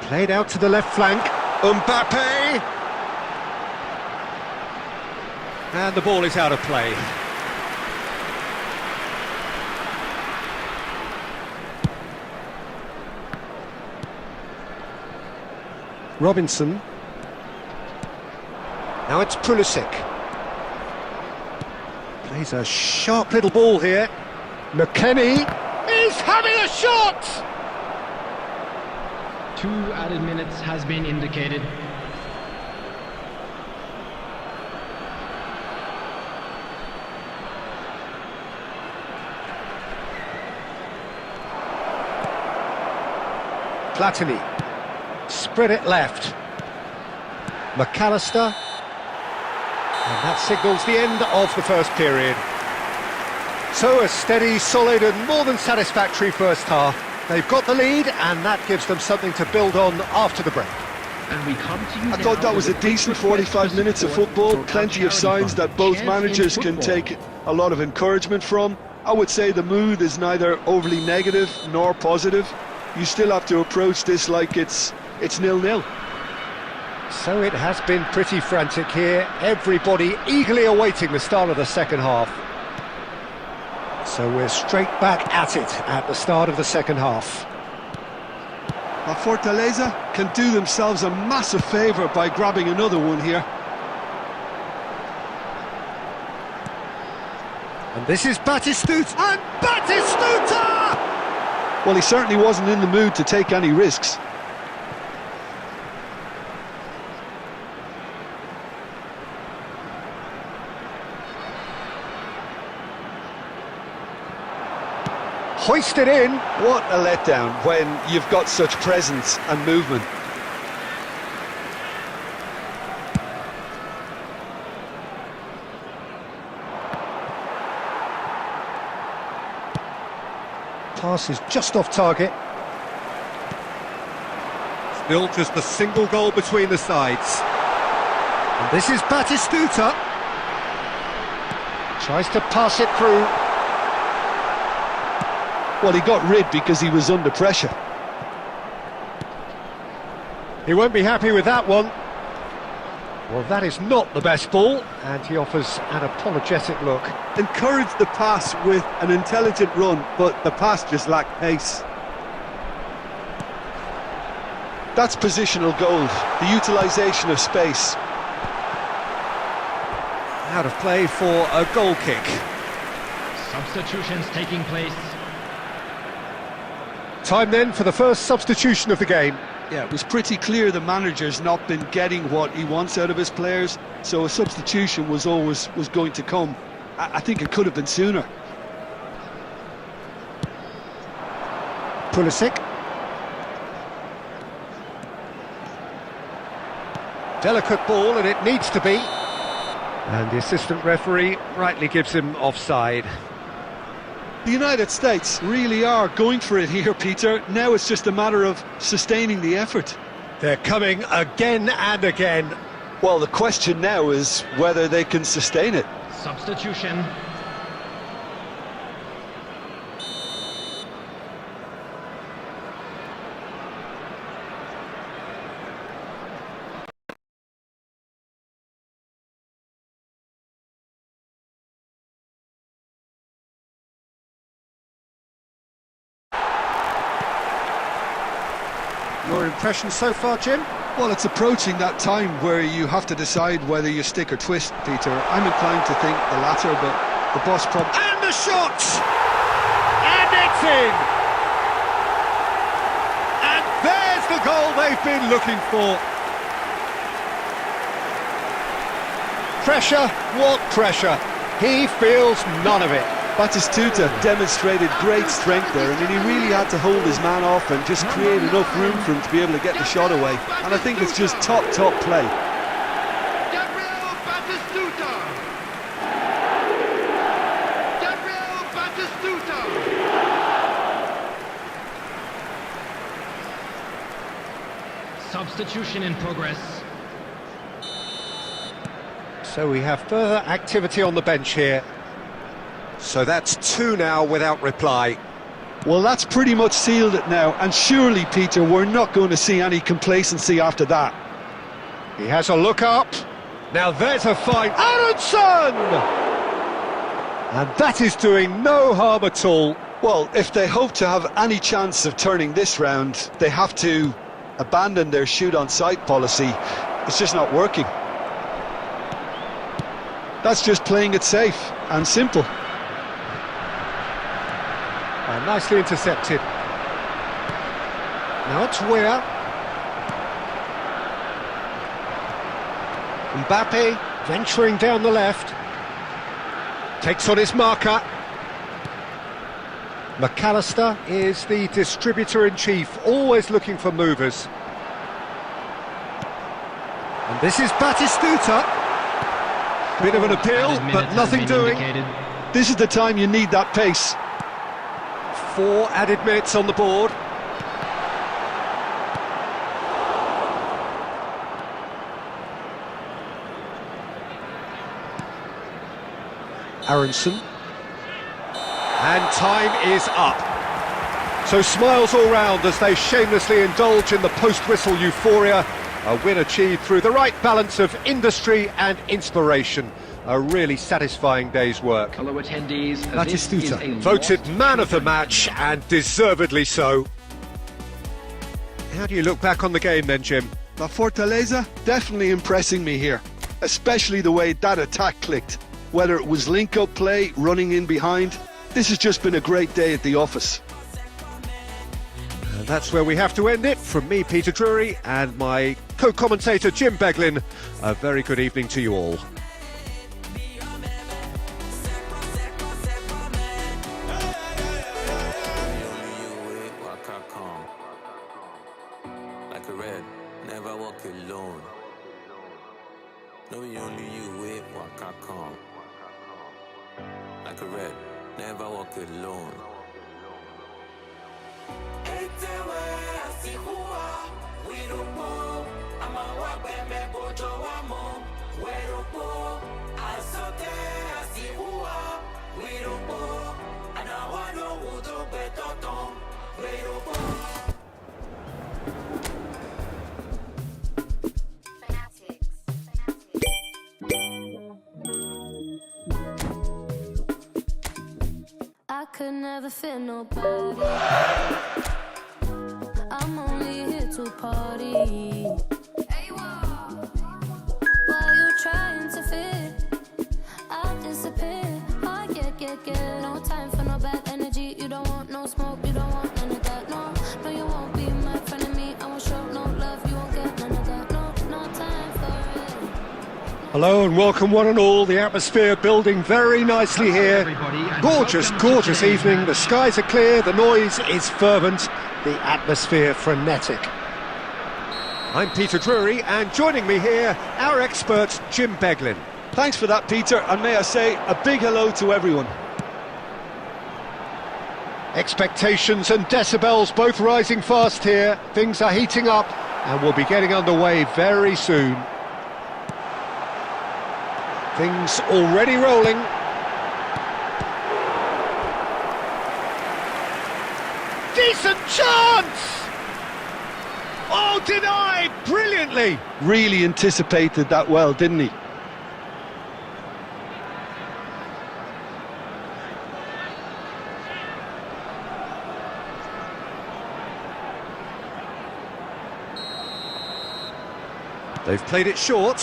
Played out to the left flank. Mbappe! And the ball is out of play. Robinson. Now it's Pulisic. Plays a sharp little ball here. McKennie is having a shot!
2 added minutes has been indicated.
Platini. Spread it left. McAllister. And that signals the end of the first period. So a steady, solid and more than satisfactory first half. They've got the lead and that gives them something to build on after the break.
And we come to you
I thought that was a decent 45 minutes of football, plenty of signs that both managers can take a lot of encouragement from. I would say the mood is neither overly negative nor positive. You still have to approach this like it's 0-0.
So it has been pretty frantic here, everybody eagerly awaiting the start of the second half. So we're straight back at it at the start of the second half.
Now Fortaleza can do themselves a massive favour by grabbing another one here.
And this is Batistuta, and Batistuta!
Well, he certainly wasn't in the mood to take any risks.
Hoisted in.
What a letdown when you've got such presence and movement.
Pass is just off target. Still just a single goal between the sides. And this is Batistuta. Tries to pass it through.
Well, he got rid because he was under pressure.
He won't be happy with that one. Well, that is not the best ball, and he offers an apologetic look.
Encouraged the pass with an intelligent run, but the pass just lacked pace. That's positional goal, the utilisation of space.
Out of play for a goal kick.
Substitutions taking place.
Time then for the first substitution of the game.
Yeah, it was pretty clear the manager's not been getting what he wants out of his players, so a substitution was going to come. I think it could have been sooner.
Pulisic. Delicate ball, and it needs to be. And the assistant referee rightly gives him offside.
The United States really are going for it here, Peter. Now it's just a matter of sustaining the effort.
They're coming again and again.
Well, the question now is whether they can sustain it.
Substitution.
Your impression so far, Jim?
Well, it's approaching that time where you have to decide whether you stick or twist, Peter. I'm inclined to think the latter, but the boss probably...
And the shot! And it's in! And there's the goal they've been looking for. Pressure, what pressure? He feels none of it.
Batistuta demonstrated great strength there. I mean, he really had to hold his man off and just create enough room for him to be able to get the shot away. And I think it's just top play.
Gabriel Batistuta! Gabriel Batistuta!
Substitution in progress.
So we have further activity on the bench here. So that's 2 now without reply.
Well, that's pretty much sealed it now, and surely, Peter, we're not going to see any complacency after that.
He has a look up. Now there's a fine. Aronson! And that is doing no harm at all.
Well, if they hope to have any chance of turning this round, they have to abandon their shoot-on-sight policy. It's just not working. That's just playing it safe and simple.
Nicely intercepted. Now it's Weir. Mbappe venturing down the left. Takes on his marker. McAllister is the distributor-in-chief, always looking for movers. And this is Batistuta. Bit of an appeal, but nothing doing.
This is the time you need that pace.
4 added minutes on the board. Aronson. And time is up. So smiles all round as they shamelessly indulge in the post-whistle euphoria. A win achieved through the right balance of industry and inspiration. A really satisfying day's work.
Fellow attendees,
Batistuta, voted man of the match, and deservedly so. How do you look back on the game then, Jim?
La Fortaleza definitely impressing me here, especially the way that attack clicked. Whether it was link-up play, running in behind, this has just been a great day at the office.
And that's where we have to end it. From me, Peter Drury, and my co-commentator, Jim Beglin, a very good evening to you all.
Like a red, never walk alone. No, only you wait, walk calm. Like a red, never walk alone.
I could never fit nobody. I'm only here to party. While you're trying to fit, I'll disappear. I get. No time for no bad energy. You don't want no smoke, you don't want none of that. No, you won't be my friend of me. I won't show no love, you won't get none of that. No time for it.
Hello and welcome one and all. The atmosphere building very nicely here. Gorgeous evening. The skies are clear, the noise is fervent, the atmosphere frenetic. I'm Peter Drury, and joining me here, our expert Jim Beglin.
Thanks for that, Peter, and may I say a big hello to everyone.
Expectations and decibels both rising fast here. Things are heating up and we'll be getting underway very soon. Things already rolling. Decent chance! Oh, denied brilliantly!
Really anticipated that well, didn't he?
They've played it short.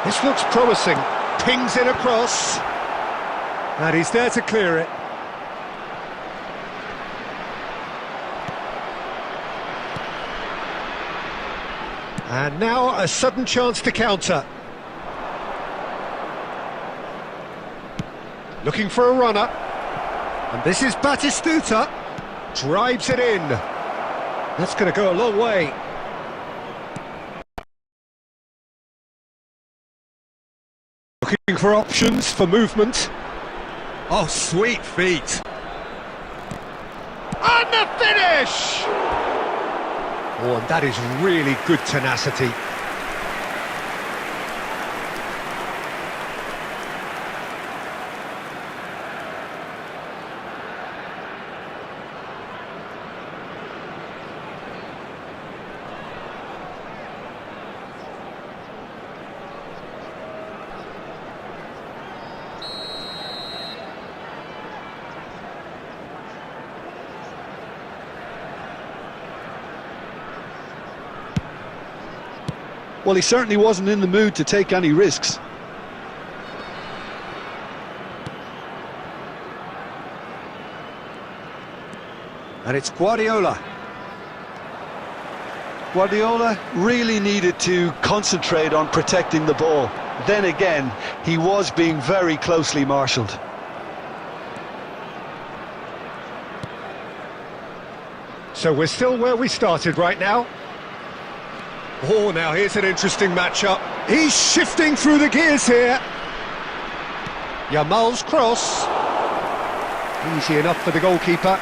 This looks promising. Pings it across. And he's there to clear it. And now a sudden chance to counter. Looking for a runner. And this is Batistuta. Drives it in. That's going to go a long way. Looking for options for movement. Oh, sweet feet. And the finish! Oh, and that is really good tenacity.
Well, he certainly wasn't in the mood to take any risks.
And it's Guardiola.
Guardiola really needed to concentrate on protecting the ball. Then again, he was being very closely marshalled.
So we're still where we started right now. Oh, now here's an interesting matchup. He's shifting through the gears here. Yamal's cross. Easy enough for the goalkeeper.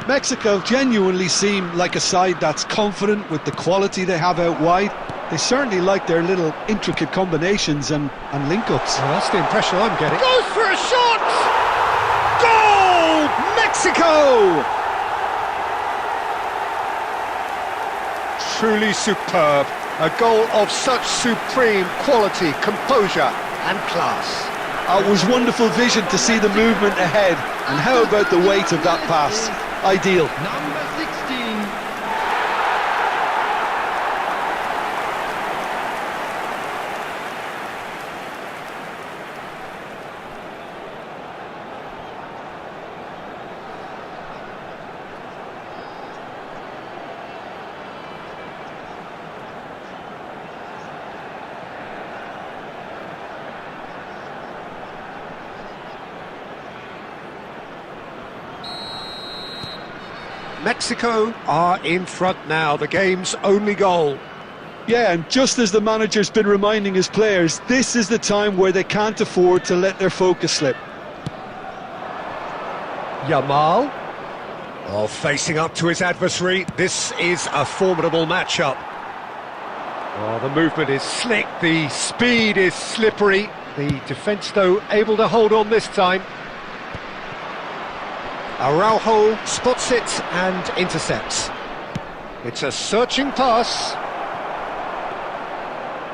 Mexico genuinely seem like a side that's confident with the quality they have out wide. They certainly like their little intricate combinations and link-ups.
Well, that's the impression I'm getting. Goes for a shot! Goal! Mexico! Truly superb. A goal of such supreme quality, composure and class.
It was wonderful vision to see the movement ahead. And how about the weight of that pass? Ideal.
Number 16.
Mexico are in front now, the game's only goal.
Yeah, and just as the manager's been reminding his players, this is the time where they can't afford to let their focus slip.
Yamal, facing up to his adversary. This is a formidable matchup. Oh, the movement is slick, the speed is slippery. The defence, though, able to hold on this time. Araujo spots it and intercepts. It's a searching pass.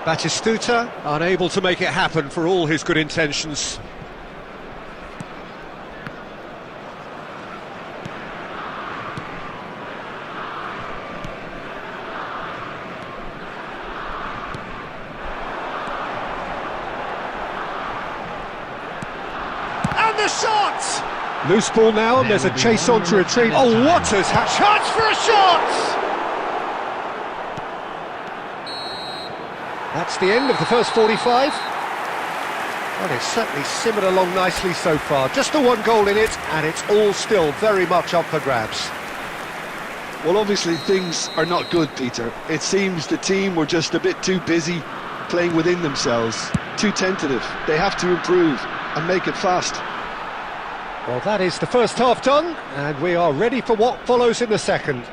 Batistuta unable to make it happen for all his good intentions. And the shot! Loose ball now, and there's a chase on to retrieve. Oh, Waters has chance for a shot! That's the end of the first 45. Well, it's certainly simmered along nicely so far. Just the one goal in it, and it's all still very much up for grabs.
Well, obviously things are not good, Peter. It seems the team were just a bit too busy playing within themselves, too tentative. They have to improve and make it fast.
Well, that is the first half done, and we are ready for what follows in the second.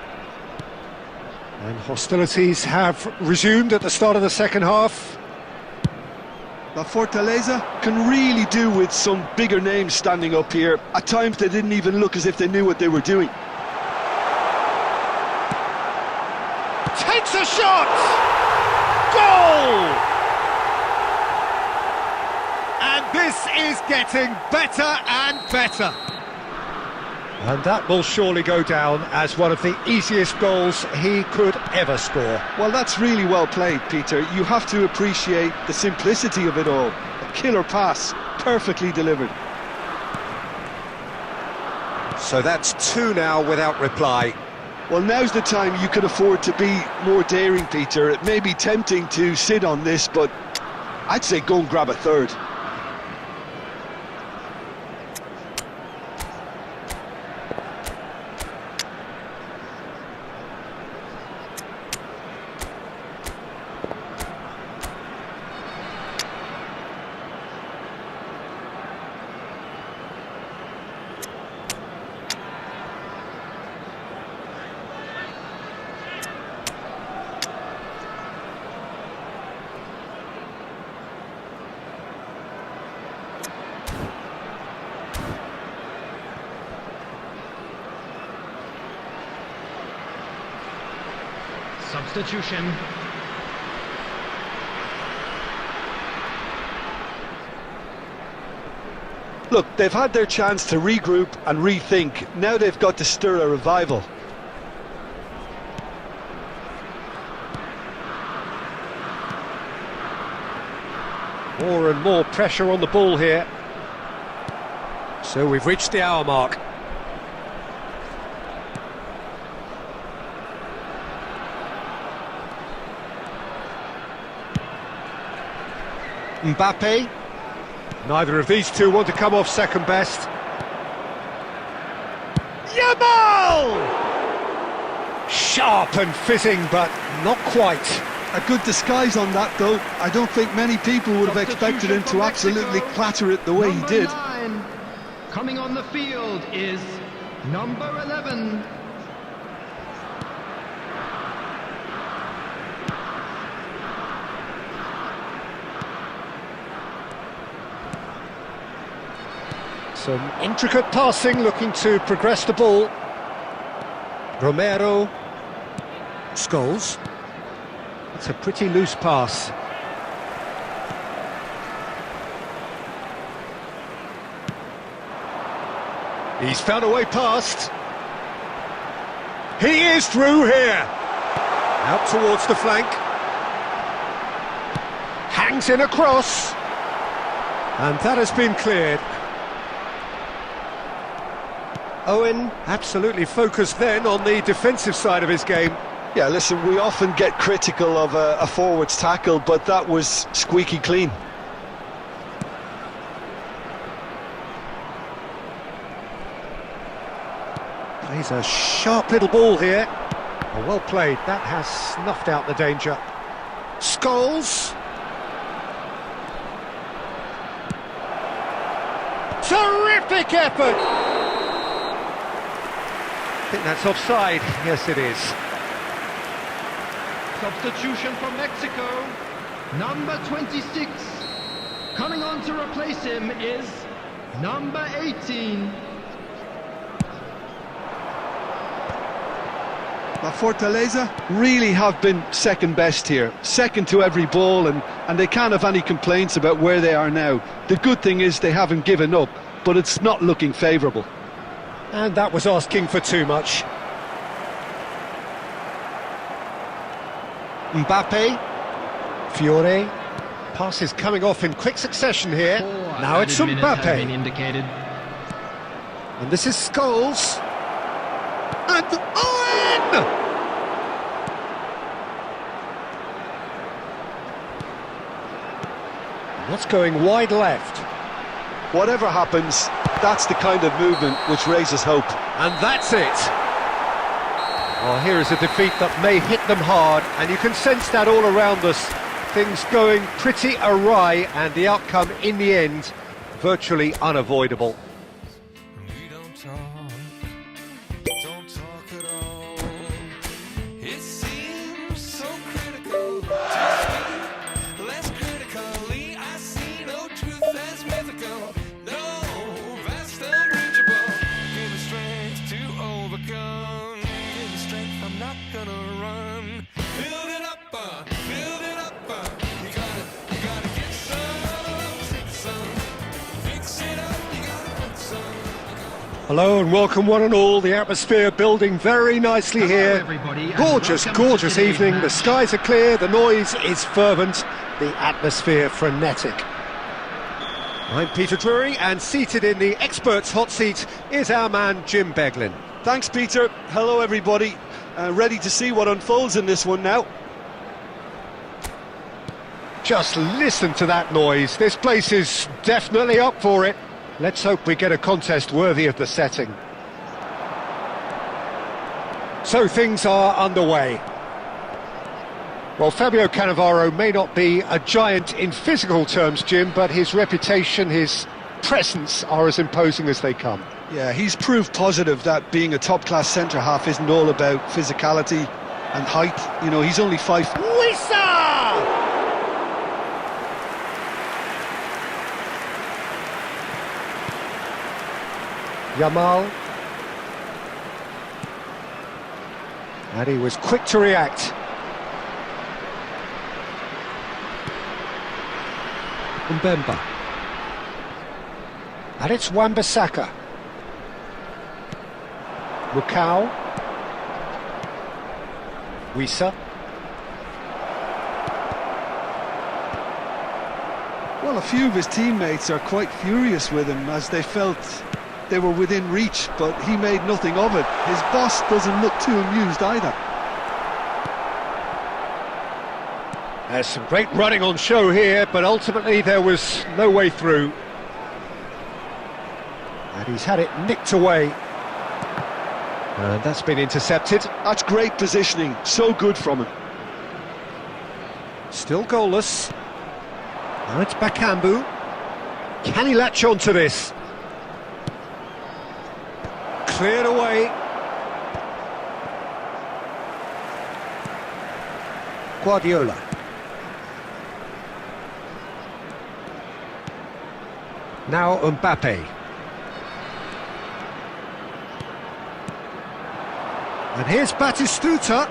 And hostilities have resumed at the start of the second half.
La Fortaleza can really do with some bigger names standing up here. At times they didn't even look as if they knew what they were doing.
Takes a shot! Goal! And this is getting better and better. And that will surely go down as one of the easiest goals he could ever score.
Well, that's really well played, Peter. You have to appreciate the simplicity of it all. A killer pass, perfectly delivered.
So that's two now without reply.
Well, now's the time you could afford to be more daring, Peter. It may be tempting to sit on this, but I'd say go and grab a third.
Substitution.
Look, they've had their chance to regroup and rethink. Now they've got to stir a revival.
More and more pressure on the ball here. So we've reached the hour mark. Mbappe. Neither of these two want to come off second best. Yamal! Sharp and fitting, but not quite.
A good disguise on that, though. I don't think many people would have expected him to absolutely clatter it the way he did.
Number 9, coming on the field is number 11.
Some intricate passing, looking to progress the ball. Romero. Scholes. It's a pretty loose pass. He's found a way past. He is through here. Out towards the flank. Hangs in across. And that has been cleared. Owen absolutely focused then on the defensive side of his game.
Yeah, listen, we often get critical of a forward's tackle, but that was squeaky clean.
Plays a sharp little ball here. Oh, well played. That has snuffed out the danger. Scholes. Terrific effort! I think that's offside. Yes, it is.
Substitution from Mexico, number 26. Coming on to replace him is number 18.
La Fortaleza really have been second best here, second to every ball, and they can't have any complaints about where they are now. The good thing is they haven't given up, but it's not looking favourable.
And that was asking for too much. Mbappe. Fiore. Passes coming off in quick succession here. Now it's Mbappe. And this is Scholes. And Owen! What's going wide left?
Whatever happens, that's the kind of movement which raises hope.
And that's it. Well, here is a defeat that may hit them hard, and you can sense that all around us. Things going pretty awry, and the outcome in the end virtually unavoidable.
We don't talk at all. It seems so critical to speak less critically. I see no truth as mythical. No, vast unreachable. Give me strength to overcome. Give me strength, I'm not gonna run. Build it up, build it up. You gotta get some, take some, fix it up. You gotta put some.
Hello and welcome one and all. The atmosphere building very nicely here.
everybody, and
Gorgeous,
welcome to
gorgeous
today's
evening. The
match.
skies are clear, the noise is fervent, the atmosphere frenetic. I'm Peter Drury, and seated in the experts' hot seat is our man Jim Beglin.
Thanks, Peter. Hello, everybody. Ready to see what unfolds in this one now.
Just listen to that noise. This place is definitely up for it. Let's hope we get a contest worthy of the setting. So things are underway. Well, Fabio Cannavaro may not be a giant in physical terms, Jim, but his reputation, his presence are as imposing as they come.
Yeah, he's proved positive that being a top-class centre-half isn't all about physicality and height. You know, he's only 5...
Wissa! Yamal. And he was quick to react. Mbemba. And it's Wan-Bissaka. Lukau. Wisa.
Well, a few of his teammates are quite furious with him as they felt they were within reach, but he made nothing of it. His boss doesn't look too amused either.
There's some great running on show here, but ultimately there was no way through. And he's had it nicked away. And that's been intercepted.
That's great positioning, so good from him.
Still goalless. Now it's Bakambu. Can he latch on to this? Cleared away. Guardiola. Now Mbappe. And here's Batistuta.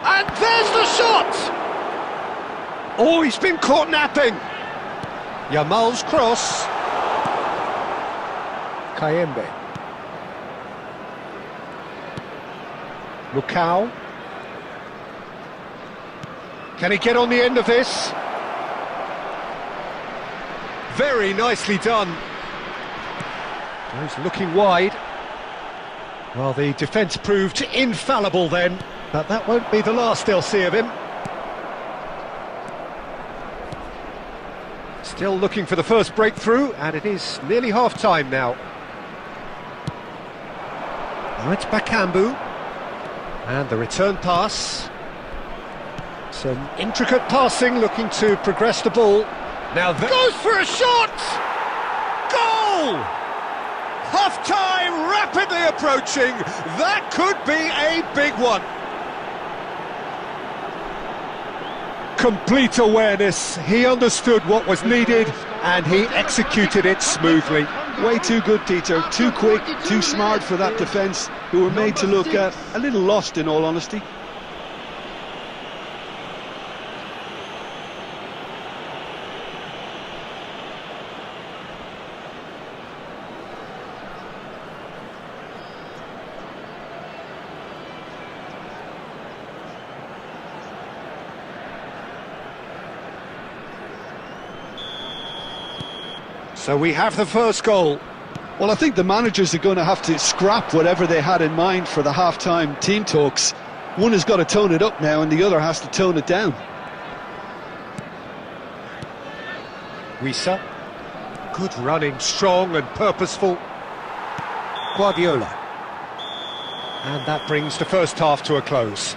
And there's the shot! Oh, he's been caught napping. Yamal's cross. Kayembe. Lukau. Can he get on the end of this? Very nicely done. He's looking wide. Well, the defence proved infallible then, but that won't be the last they'll see of him. Still looking for the first breakthrough, and it is nearly half-time now. Now it's Bakambu. And the return pass. Some intricate passing, looking to progress the ball. Now goes for a shot! Goal! Half-time rapidly approaching. That could be a big one. Complete awareness. He understood what was needed and he executed it smoothly.
Way too good, Peter. Too quick, too smart for that defence, who were made to look a little lost, in all honesty.
So we have the first goal.
Well, I think the managers are going to have to scrap whatever they had in mind for the half-time team talks. One has got to tone it up now and the other has to tone it down.
Wisa. Good running, strong and purposeful. Guardiola. And that brings the first half to a close.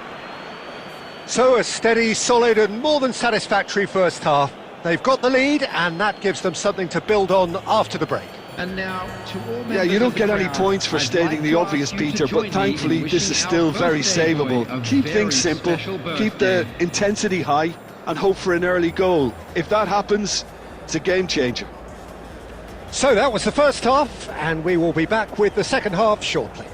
So a steady, solid and more than satisfactory first half. They've got the lead, and that gives them something to build on after the break.
And now, to all
yeah, you don't get any points for stating the obvious, Peter, but thankfully this is still very savable. Keep things simple, keep the intensity high, and hope for an early goal. If that happens, it's a game changer.
So that was the first half, and we will be back with the second half shortly.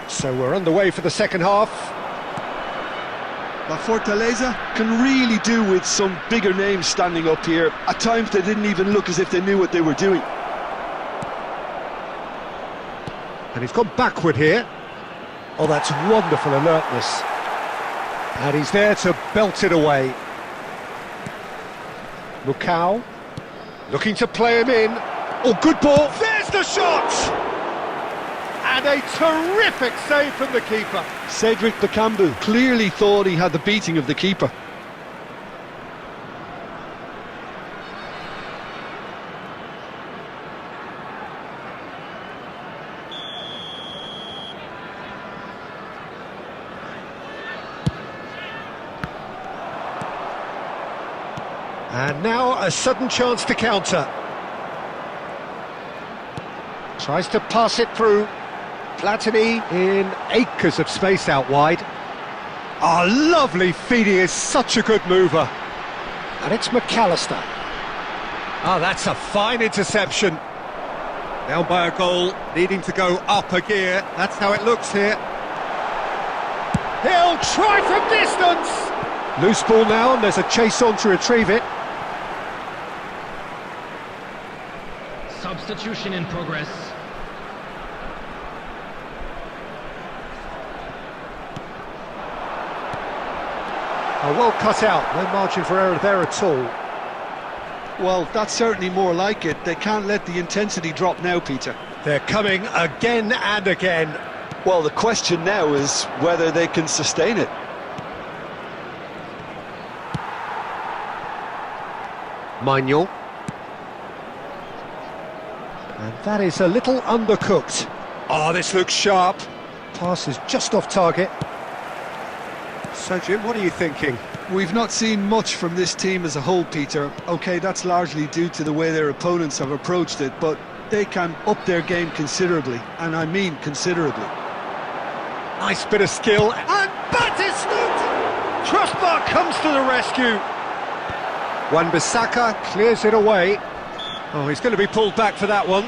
So we're underway for the second half.
La Fortaleza can really do with some bigger names standing up here. At times they didn't even look as if they knew what they were doing.
And he's gone backward here. Oh, that's wonderful alertness. And he's there to belt it away. Lukau, looking to play him in. Oh, good ball. There's the shot! And a terrific save from the keeper.
Cedric Bakambu clearly thought he had the beating of the keeper.
And now a sudden chance to counter. Tries to pass it through. Platini in acres of space out wide. Ah, lovely feed, he is such a good mover. And it's McAllister. Ah, that's a fine interception. Down by a goal, needing to go up a gear. That's how it looks here. He'll try from distance. Loose ball now, and there's a chase on to retrieve it.
Substitution in progress.
Oh, well cut out, no margin for error there at all.
Well, that's certainly more like it. They can't let the intensity drop now, Peter.
They're coming again and again.
Well, the question now is whether they can sustain it.
Manuel. And that is a little undercooked. Oh, this looks sharp. Pass is just off target. So, Jim, what are you thinking?
We've not seen much from this team as a whole, Peter. OK, that's largely due to the way their opponents have approached it, but they can up their game considerably, and I mean considerably.
Nice bit of skill, and Batistuta! Crossbar comes to the rescue. Wan-Bissaka clears it away. Oh, he's going to be pulled back for that one.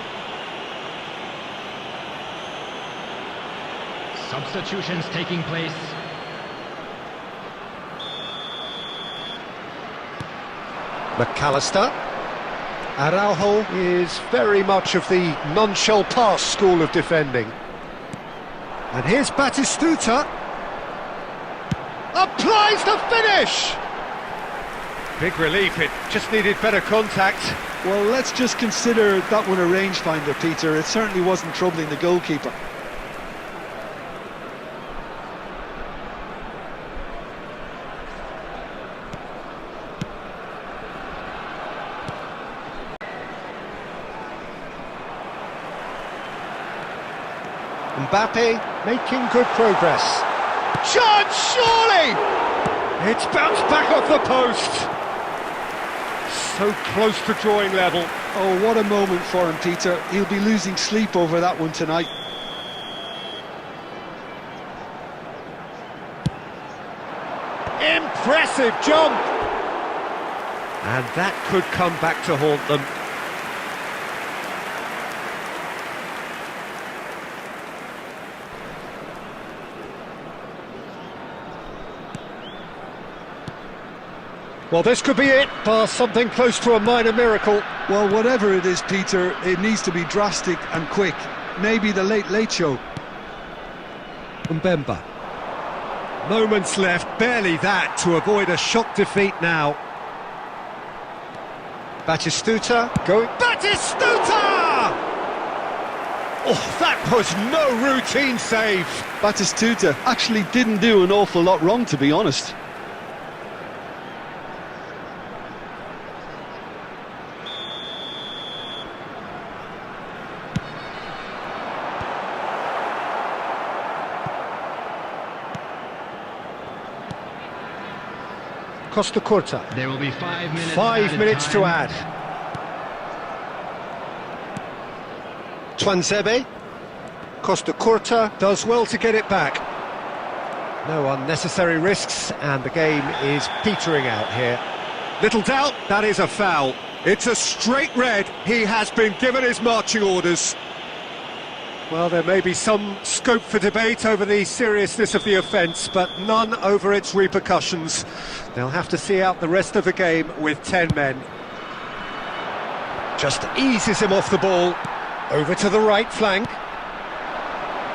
Substitutions taking place.
McAllister. Araujo is very much of the non-shall-pass school of defending. And here's Batistuta. Applies the finish! Big relief, it just needed better contact.
Well, let's just consider that one a rangefinder, Peter. It certainly wasn't troubling the goalkeeper.
Mbappe making good progress. Chance, surely! It's bounced back off the post. So close to drawing level.
Oh, what a moment for him, Peter. He'll be losing sleep over that one tonight.
Impressive jump! And that could come back to haunt them. Well, this could be it, bar something close to a minor miracle.
Well, whatever it is, Peter, it needs to be drastic and quick. Maybe the late show.
Mbemba. Moments left, barely that, to avoid a shock defeat now. Batistuta going... Batistuta! Oh, that was no routine save.
Batistuta actually didn't do an awful lot wrong, to be honest.
Costa Curta.
There will be 5 minutes.
5 minutes
time.
to add. Twanzebe. Costa Curta does well to get it back. No unnecessary risks, and the game is petering out here. Little doubt, that is a foul. It's a straight red. He has been given his marching orders. Well, there may be some scope for debate over the seriousness of the offence, but none over its repercussions. They'll have to see out the rest of the game with 10 men. Just eases him off the ball, over to the right flank.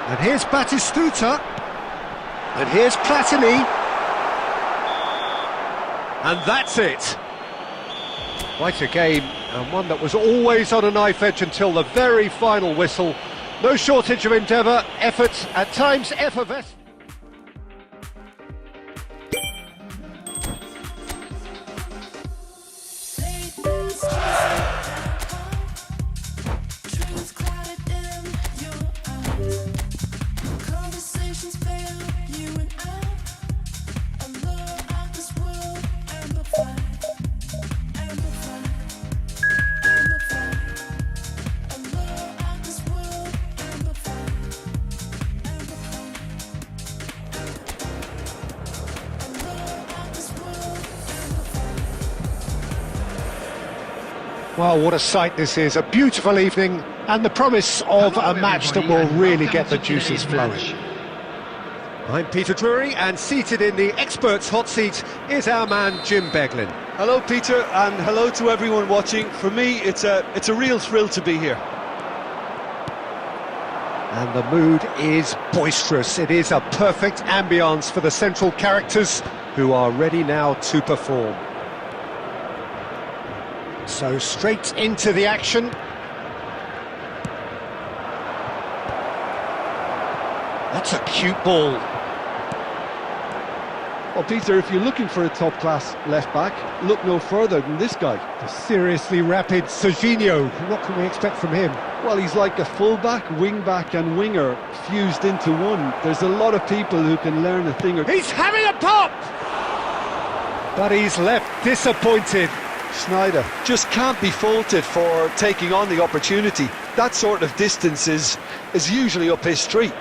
And here's Batistuta. And here's Platini. And that's it. Quite a game, and one that was always on a knife edge until the very final whistle. No shortage of endeavour, effort, at times effervescent. Well, what a sight this is, a beautiful evening and the promise of a match that will really get the juices flowing. I'm Peter Drury, and seated in the experts' hot seat is our man Jim Beglin.
Hello, Peter, and hello to everyone watching. For me, it's a real thrill to be here.
And the mood is boisterous. It is a perfect ambience for the central characters who are ready now to perform. So straight into the action. That's a cute ball.
Well, Peter, if you're looking for a top-class left-back, look no further than this guy.
The seriously rapid Serginho. What can we expect from him?
Well, he's like a full-back, wing-back and winger fused into one. There's a lot of people who can learn a thing or...
He's having a pop! But he's left disappointed.
Sneijder just can't be faulted for taking on the opportunity. That sort of distance is usually up his street.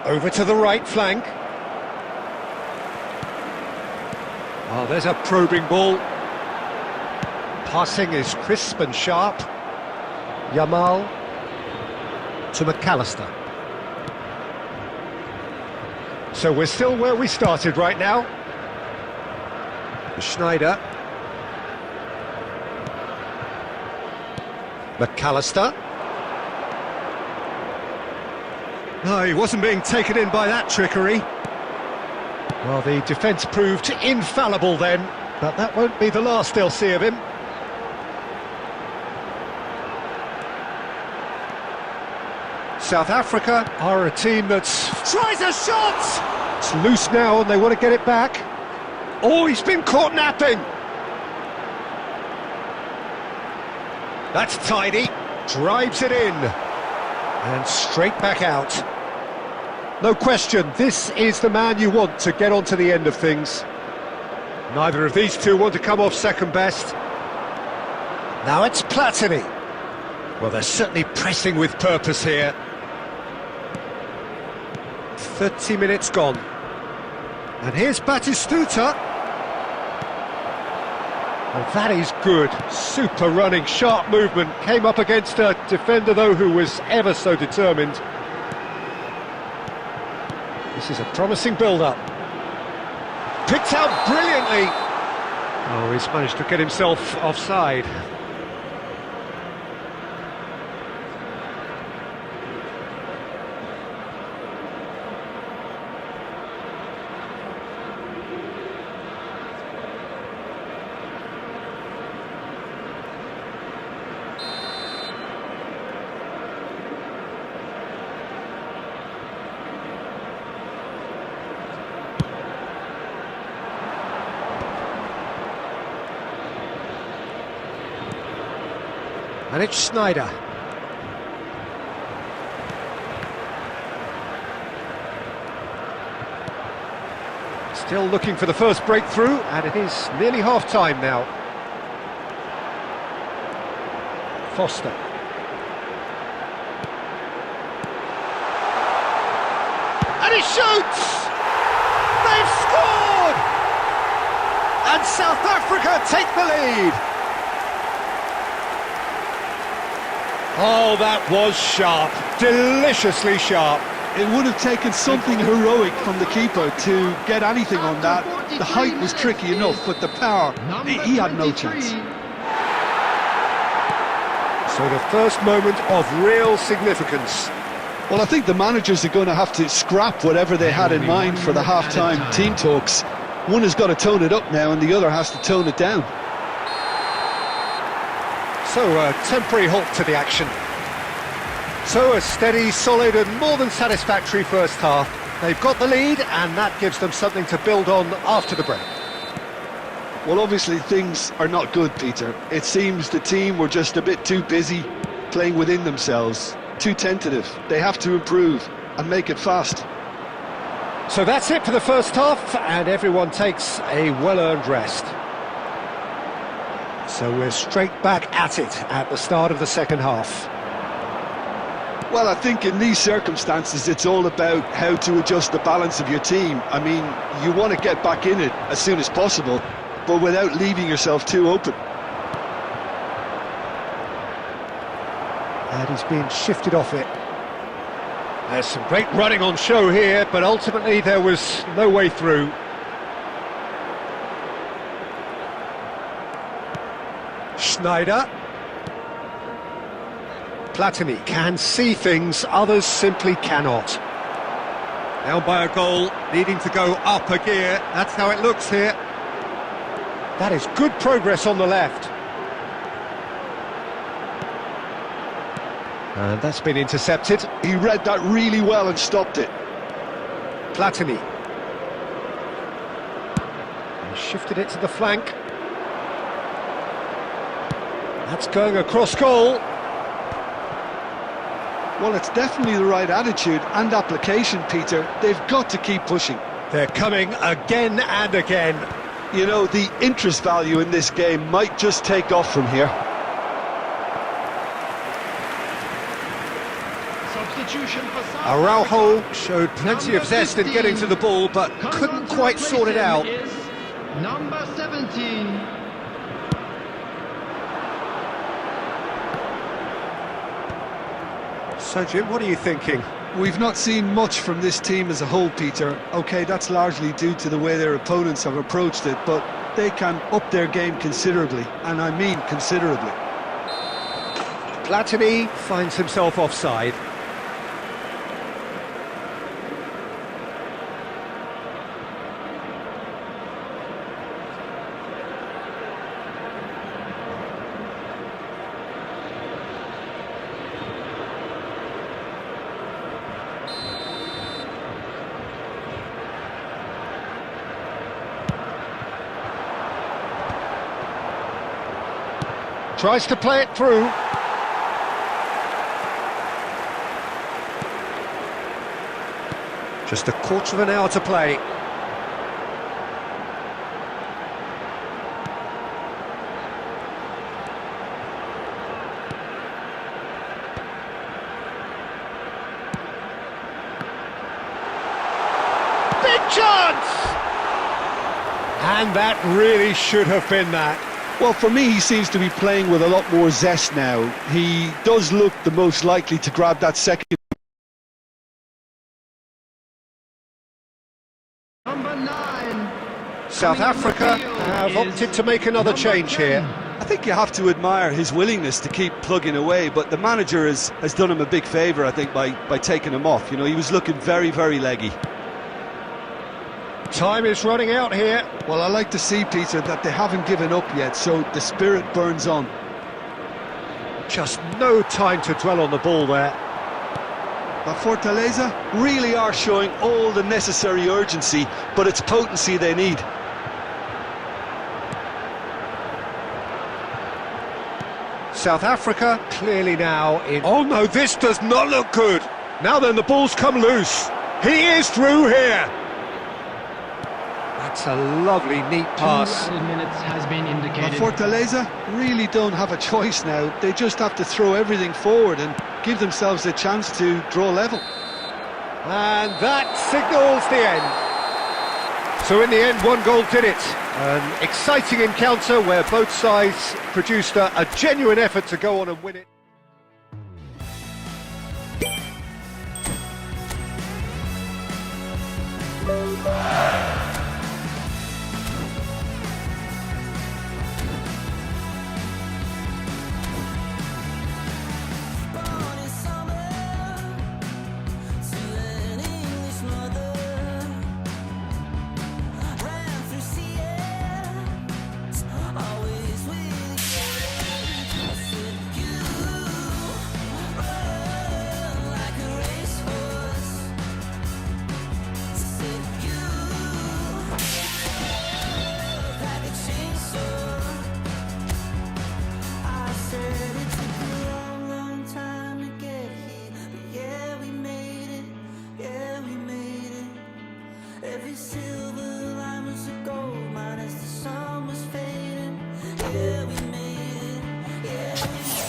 Over to the right flank. Oh, there's a probing ball. Passing is crisp and sharp. Yamal to McAllister. So we're still where we started right now. Sneijder. McAllister. No, he wasn't being taken in by that trickery. Well, the defence proved infallible then, but that won't be the last they'll see of him. South Africa are a team that tries a shot! It's loose now and they want to get it back. Oh, he's been caught napping! That's tidy, drives it in, and straight back out. No question, this is the man you want to get onto the end of things. Neither of these two want to come off second best. Now it's Platini. Well, they're certainly pressing with purpose here. 30 minutes gone. And here's Batistuta. Well, that is good. Super running, sharp movement. Came up against a defender, though, who was ever so determined. This is a promising build-up. Picked out brilliantly. Oh, he's managed to get himself offside. And it's Sneijder. Still looking for the first breakthrough, and it is nearly half-time now. Foster. He shoots! They've scored! And South Africa take the lead. Oh, that was sharp, deliciously sharp.
It would have taken something heroic from the keeper to get anything on that. The height was tricky enough, but the power, he had no chance.
So the first moment of real significance.
Well, I think the managers are going to have to scrap whatever they had in mind for the half-time team talks. One has got to tone it up now and the other has to tone it down.
So a temporary halt to the action. So a steady, solid and more than satisfactory first half. They've got the lead and that gives them something to build on after the break.
Well, obviously things are not good, Peter. It seems the team were just a bit too busy playing within themselves, too tentative. They have to improve and make it fast.
So that's it for the first half and everyone takes a well-earned rest. So we're straight back at it at the start of the second half.
Well, I think in these circumstances it's all about how to adjust the balance of your team. I mean, you want to get back in it as soon as possible, but without leaving yourself too open.
And he's being shifted off it. There's some great running on show here, but ultimately there was no way through. Schneider. Platini can see things, others simply cannot.
Down by a goal, needing to go up a gear. That's how it looks here.
That is good progress on the left. And that's been intercepted.
He read that really well and stopped it.
Platini. And shifted it to the flank. That's going across goal.
Well, it's definitely the right attitude and application, Peter. They've got to keep pushing.
They're coming again and again.
You know, the interest value in this game might just take off from here.
Substitution for South
Araujo
Africa.
showed plenty of zest in
15.
getting to the ball, but couldn't quite sort it out.
Is number 17.
So, Jim, what are you thinking?
We've not seen much from this team as a whole, Peter. OK, that's largely due to the way their opponents have approached it, but they can up their game considerably, and I mean considerably.
Platini finds himself offside. Tries to play it through. Just a quarter of an hour to play. Big chance! And that really should have been that.
Well, for me, he seems to be playing with a lot more zest now. He does look the most likely to grab that second.
Number 9.
South Africa have opted to make another change here.
I think you have to admire his willingness to keep plugging away, but the manager has done him a big favour, I think, by taking him off. You know, he was looking very, very leggy.
Time is running out here.
Well, I like to see, Peter, that they haven't given up yet, so the spirit burns on.
Just no time to dwell on the ball there.
But Fortaleza really are showing all the necessary urgency, but it's potency they need.
South Africa clearly now in... Oh no, this does not look good. Now then, the ball's come loose. He is through here. That's a lovely, neat pass.
2 added minutes has been indicated.
But Fortaleza really don't have a choice now. They just have to throw everything forward and give themselves a chance to draw level.
And that signals the end. So in the end, one goal did it. An exciting encounter where both sides produced a genuine effort to go on and win it.
Every silver line was a gold mine as the sun was fading. Yeah, we made it. Yeah, we made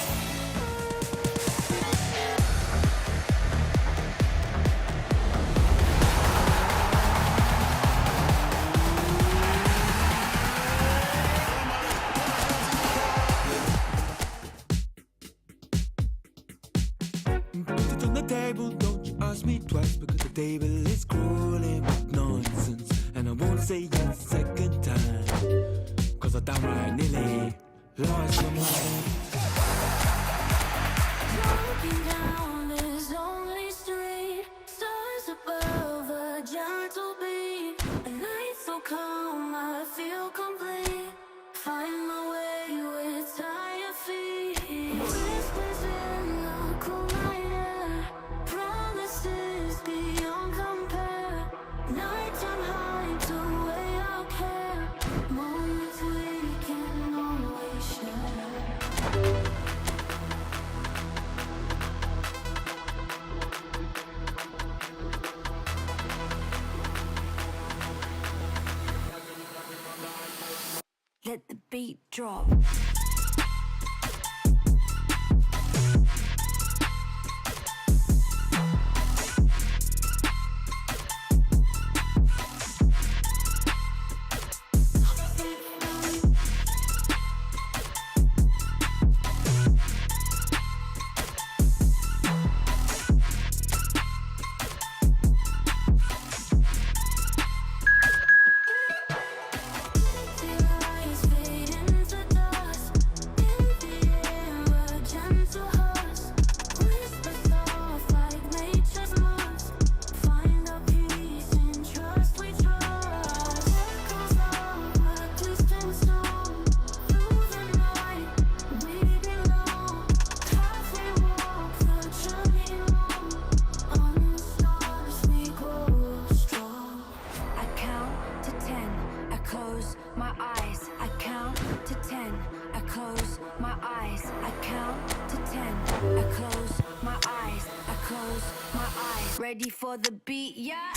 it.
Put it on the table, don't you ask me twice, because the table is crawling with nonsense. And I won't say it second time, cause I downright nearly lost my mind.
Walking down this lonely street, stars above a gentle beat. A night so calm, I feel complete. Find my way with tired feet. Whispers in the cool night air, promises beyond compare. Nighttime hides away our care, moments we can always share. Let the beat drop. Ready for the beat, yeah.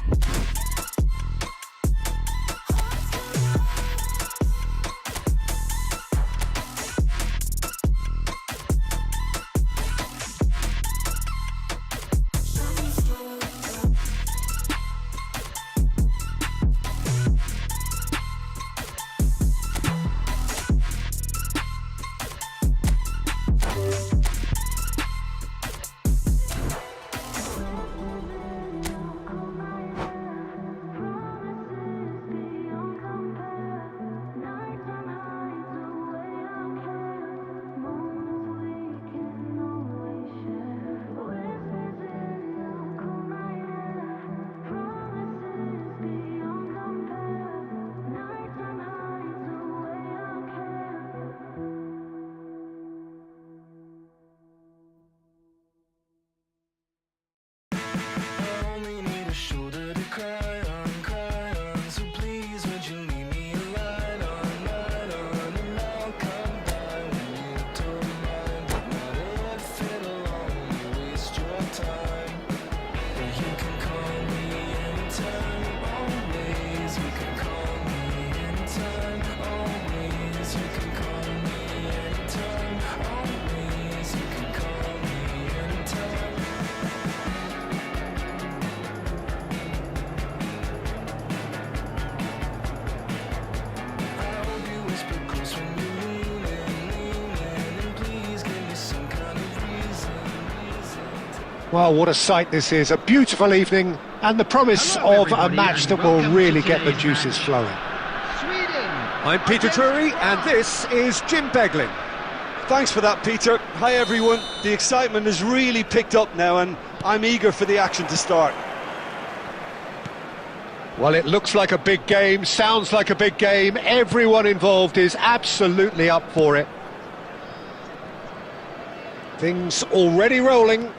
Well, what a sight this is, a beautiful evening, and the promise
Hello,
of a
everybody,
match
and
that will
welcome
really
to
get the
today's
juices
match.
flowing.
Sweden.
I'm Peter
against
Drury, and
France.
this is Jim Beglin.
Thanks for that, Peter. Hi, everyone. The excitement has really picked up now, and I'm eager for the action to start.
Well, it looks like a big game, sounds like a big game. Everyone involved is absolutely up for it. Things already rolling.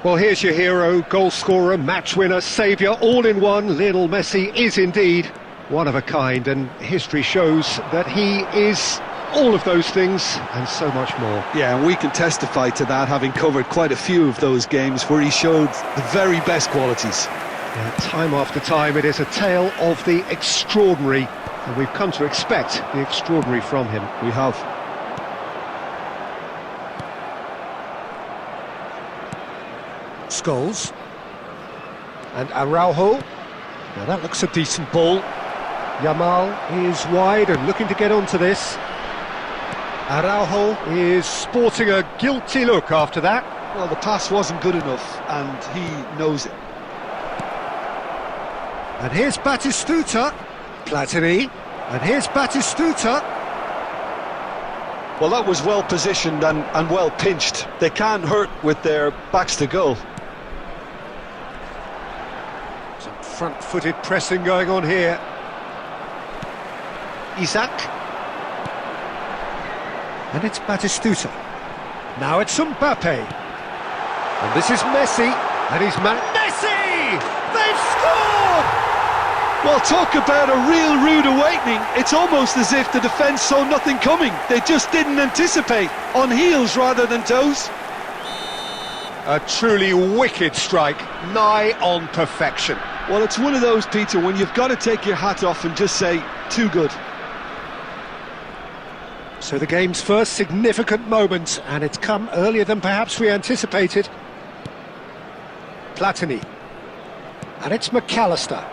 Well, here's your hero, goal scorer, match winner, saviour, all in one. Lionel Messi is indeed one of a kind, and history shows that he is all of those things and so much more.
Yeah, and we can testify to that, having covered quite a few of those games where he showed the very best qualities.
Yeah, time after time, it is a tale of the extraordinary, and we've come to expect the extraordinary from him.
We have.
Scholes. And Araujo. Now that looks a decent ball. Yamal is wide and looking to get onto this. Araujo is sporting a guilty look after that.
Well, the pass wasn't good enough, and he knows it.
And here's Batistuta. Platini. And here's Batistuta.
Well, that was well positioned and well pinched. They can't hurt with their backs to goal.
Some front-footed pressing going on here. Isaac. And it's Batistuta. Now it's Mbappe. And this is Messi. And he's Messi! They've scored!
Well, talk about a real rude awakening. It's almost as if the defence saw nothing coming. They just didn't anticipate. On heels rather than toes.
A truly wicked strike, nigh on perfection.
Well, it's one of those, Peter, when you've got to take your hat off and just say, too good.
So the game's first significant moment, and it's come earlier than perhaps we anticipated. Platini. And it's McAllister.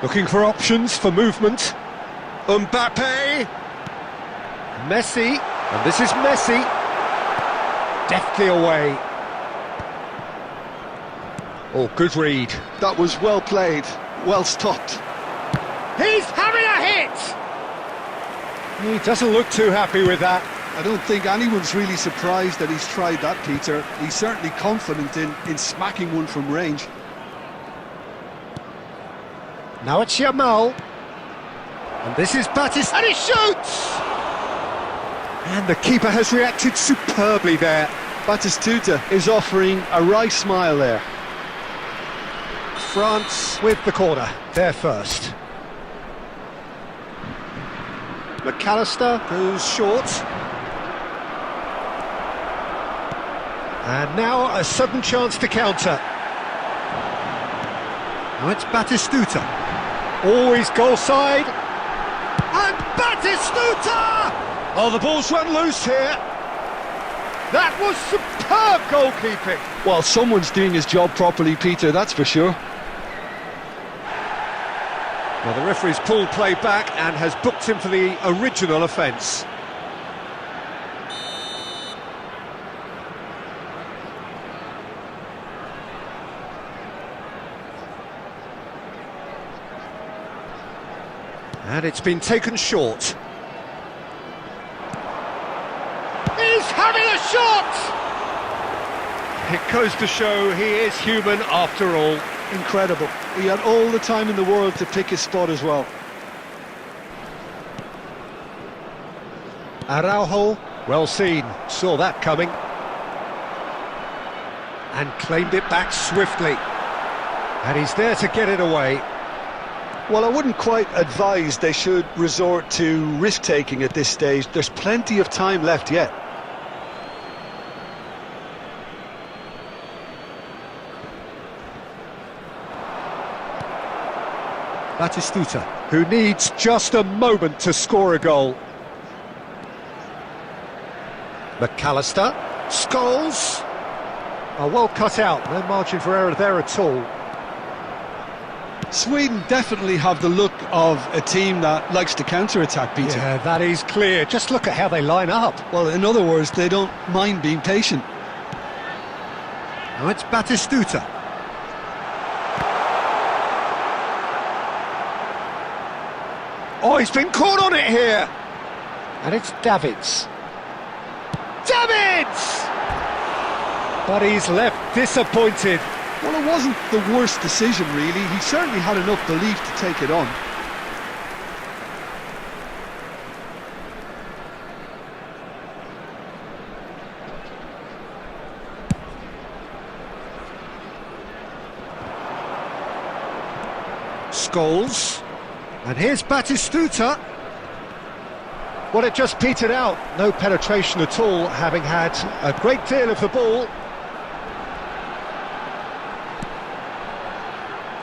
Looking for options for movement. Mbappe. Messi. And this is Messi. Deftly away. Oh, good read.
That was well played, well stopped.
He's having a hit! He doesn't look too happy with that.
I don't think anyone's really surprised that he's tried that, Peter. He's certainly confident in smacking one from range.
Now it's Yamal. And this is Batis. And he shoots! And the keeper has reacted superbly there.
Batistuta is offering a wry smile there.
France with the corner, they're first. McAllister goes short. And now a sudden chance to counter. Now it's Batistuta. Always goal side. And Batistuta! Oh, the ball's run loose here. That was superb goalkeeping.
Well, someone's doing his job properly, Peter, that's for sure.
Well, the referee's pulled play back and has booked him for the original offence. And it's been taken short. He's having a shot! It goes to show he is human after all.
Incredible. He had all the time in the world to pick his spot as well.
Araujo, well seen, saw that coming. And claimed it back swiftly. And he's there to get it away.
Well, I wouldn't quite advise they should resort to risk-taking at this stage. There's plenty of time left yet.
Batistuta, who needs just a moment to score a goal. McAllister, Scholes. Oh, well cut out, no margin for error there at all.
Sweden definitely have the look of a team that likes to counter-attack, Peter.
Yeah, that is clear. Just look at how they line up.
Well, in other words, they don't mind being patient.
Now it's Batistuta.
Oh, he's been caught on it here. And it's Davids. Davids! But he's left disappointed.
Well, it wasn't the worst decision, really. He certainly had enough belief to take it on.
Scholes. And here's Batistuta. Well, it just petered out. No penetration at all, having had a great deal of the ball.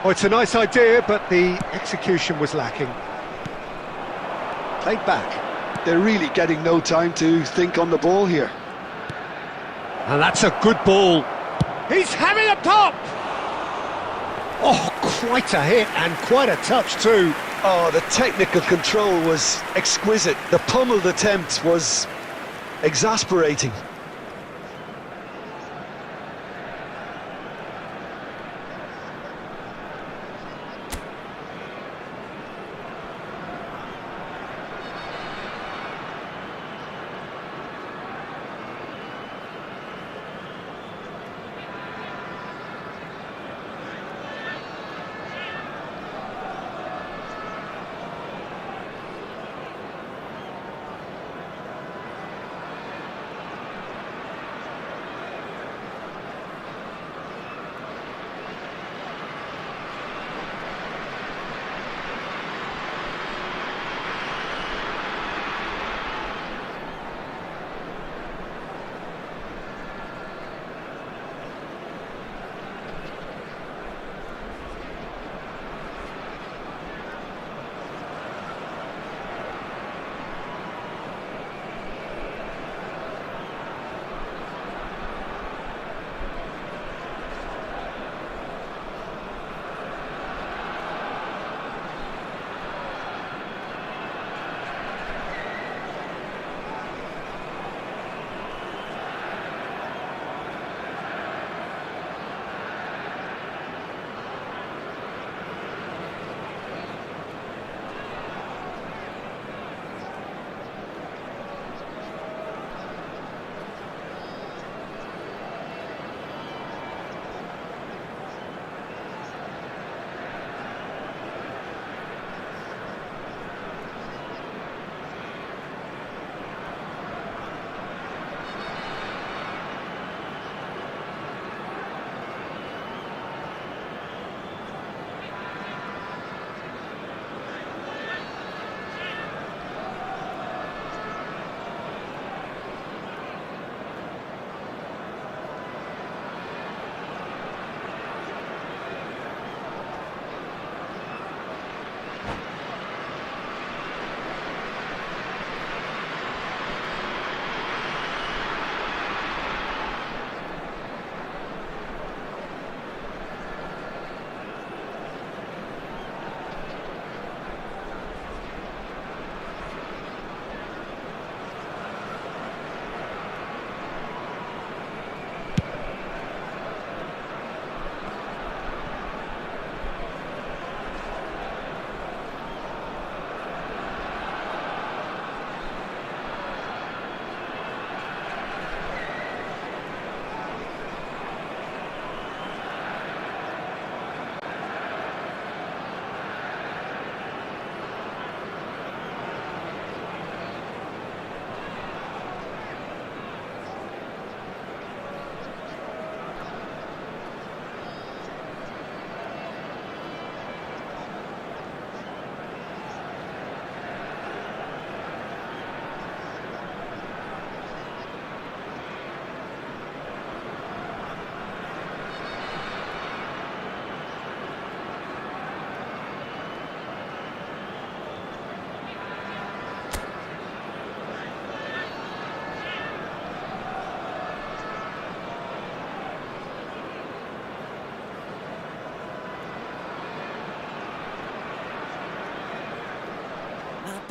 Oh, it's a nice idea, but the execution was lacking. Played back.
They're really getting no time to think on the ball here.
And that's a good ball. He's having a pop! Oh, quite a hit and quite a touch too.
Oh, the technical control was exquisite. The pummeled attempt was exasperating.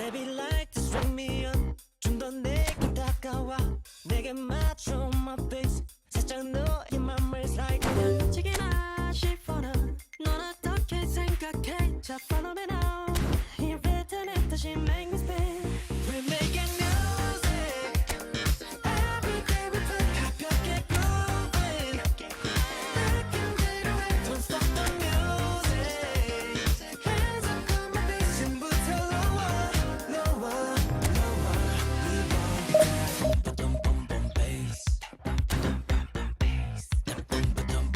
Baby like to string me up 좀 더 내게 다가와 내게 맞춰 my face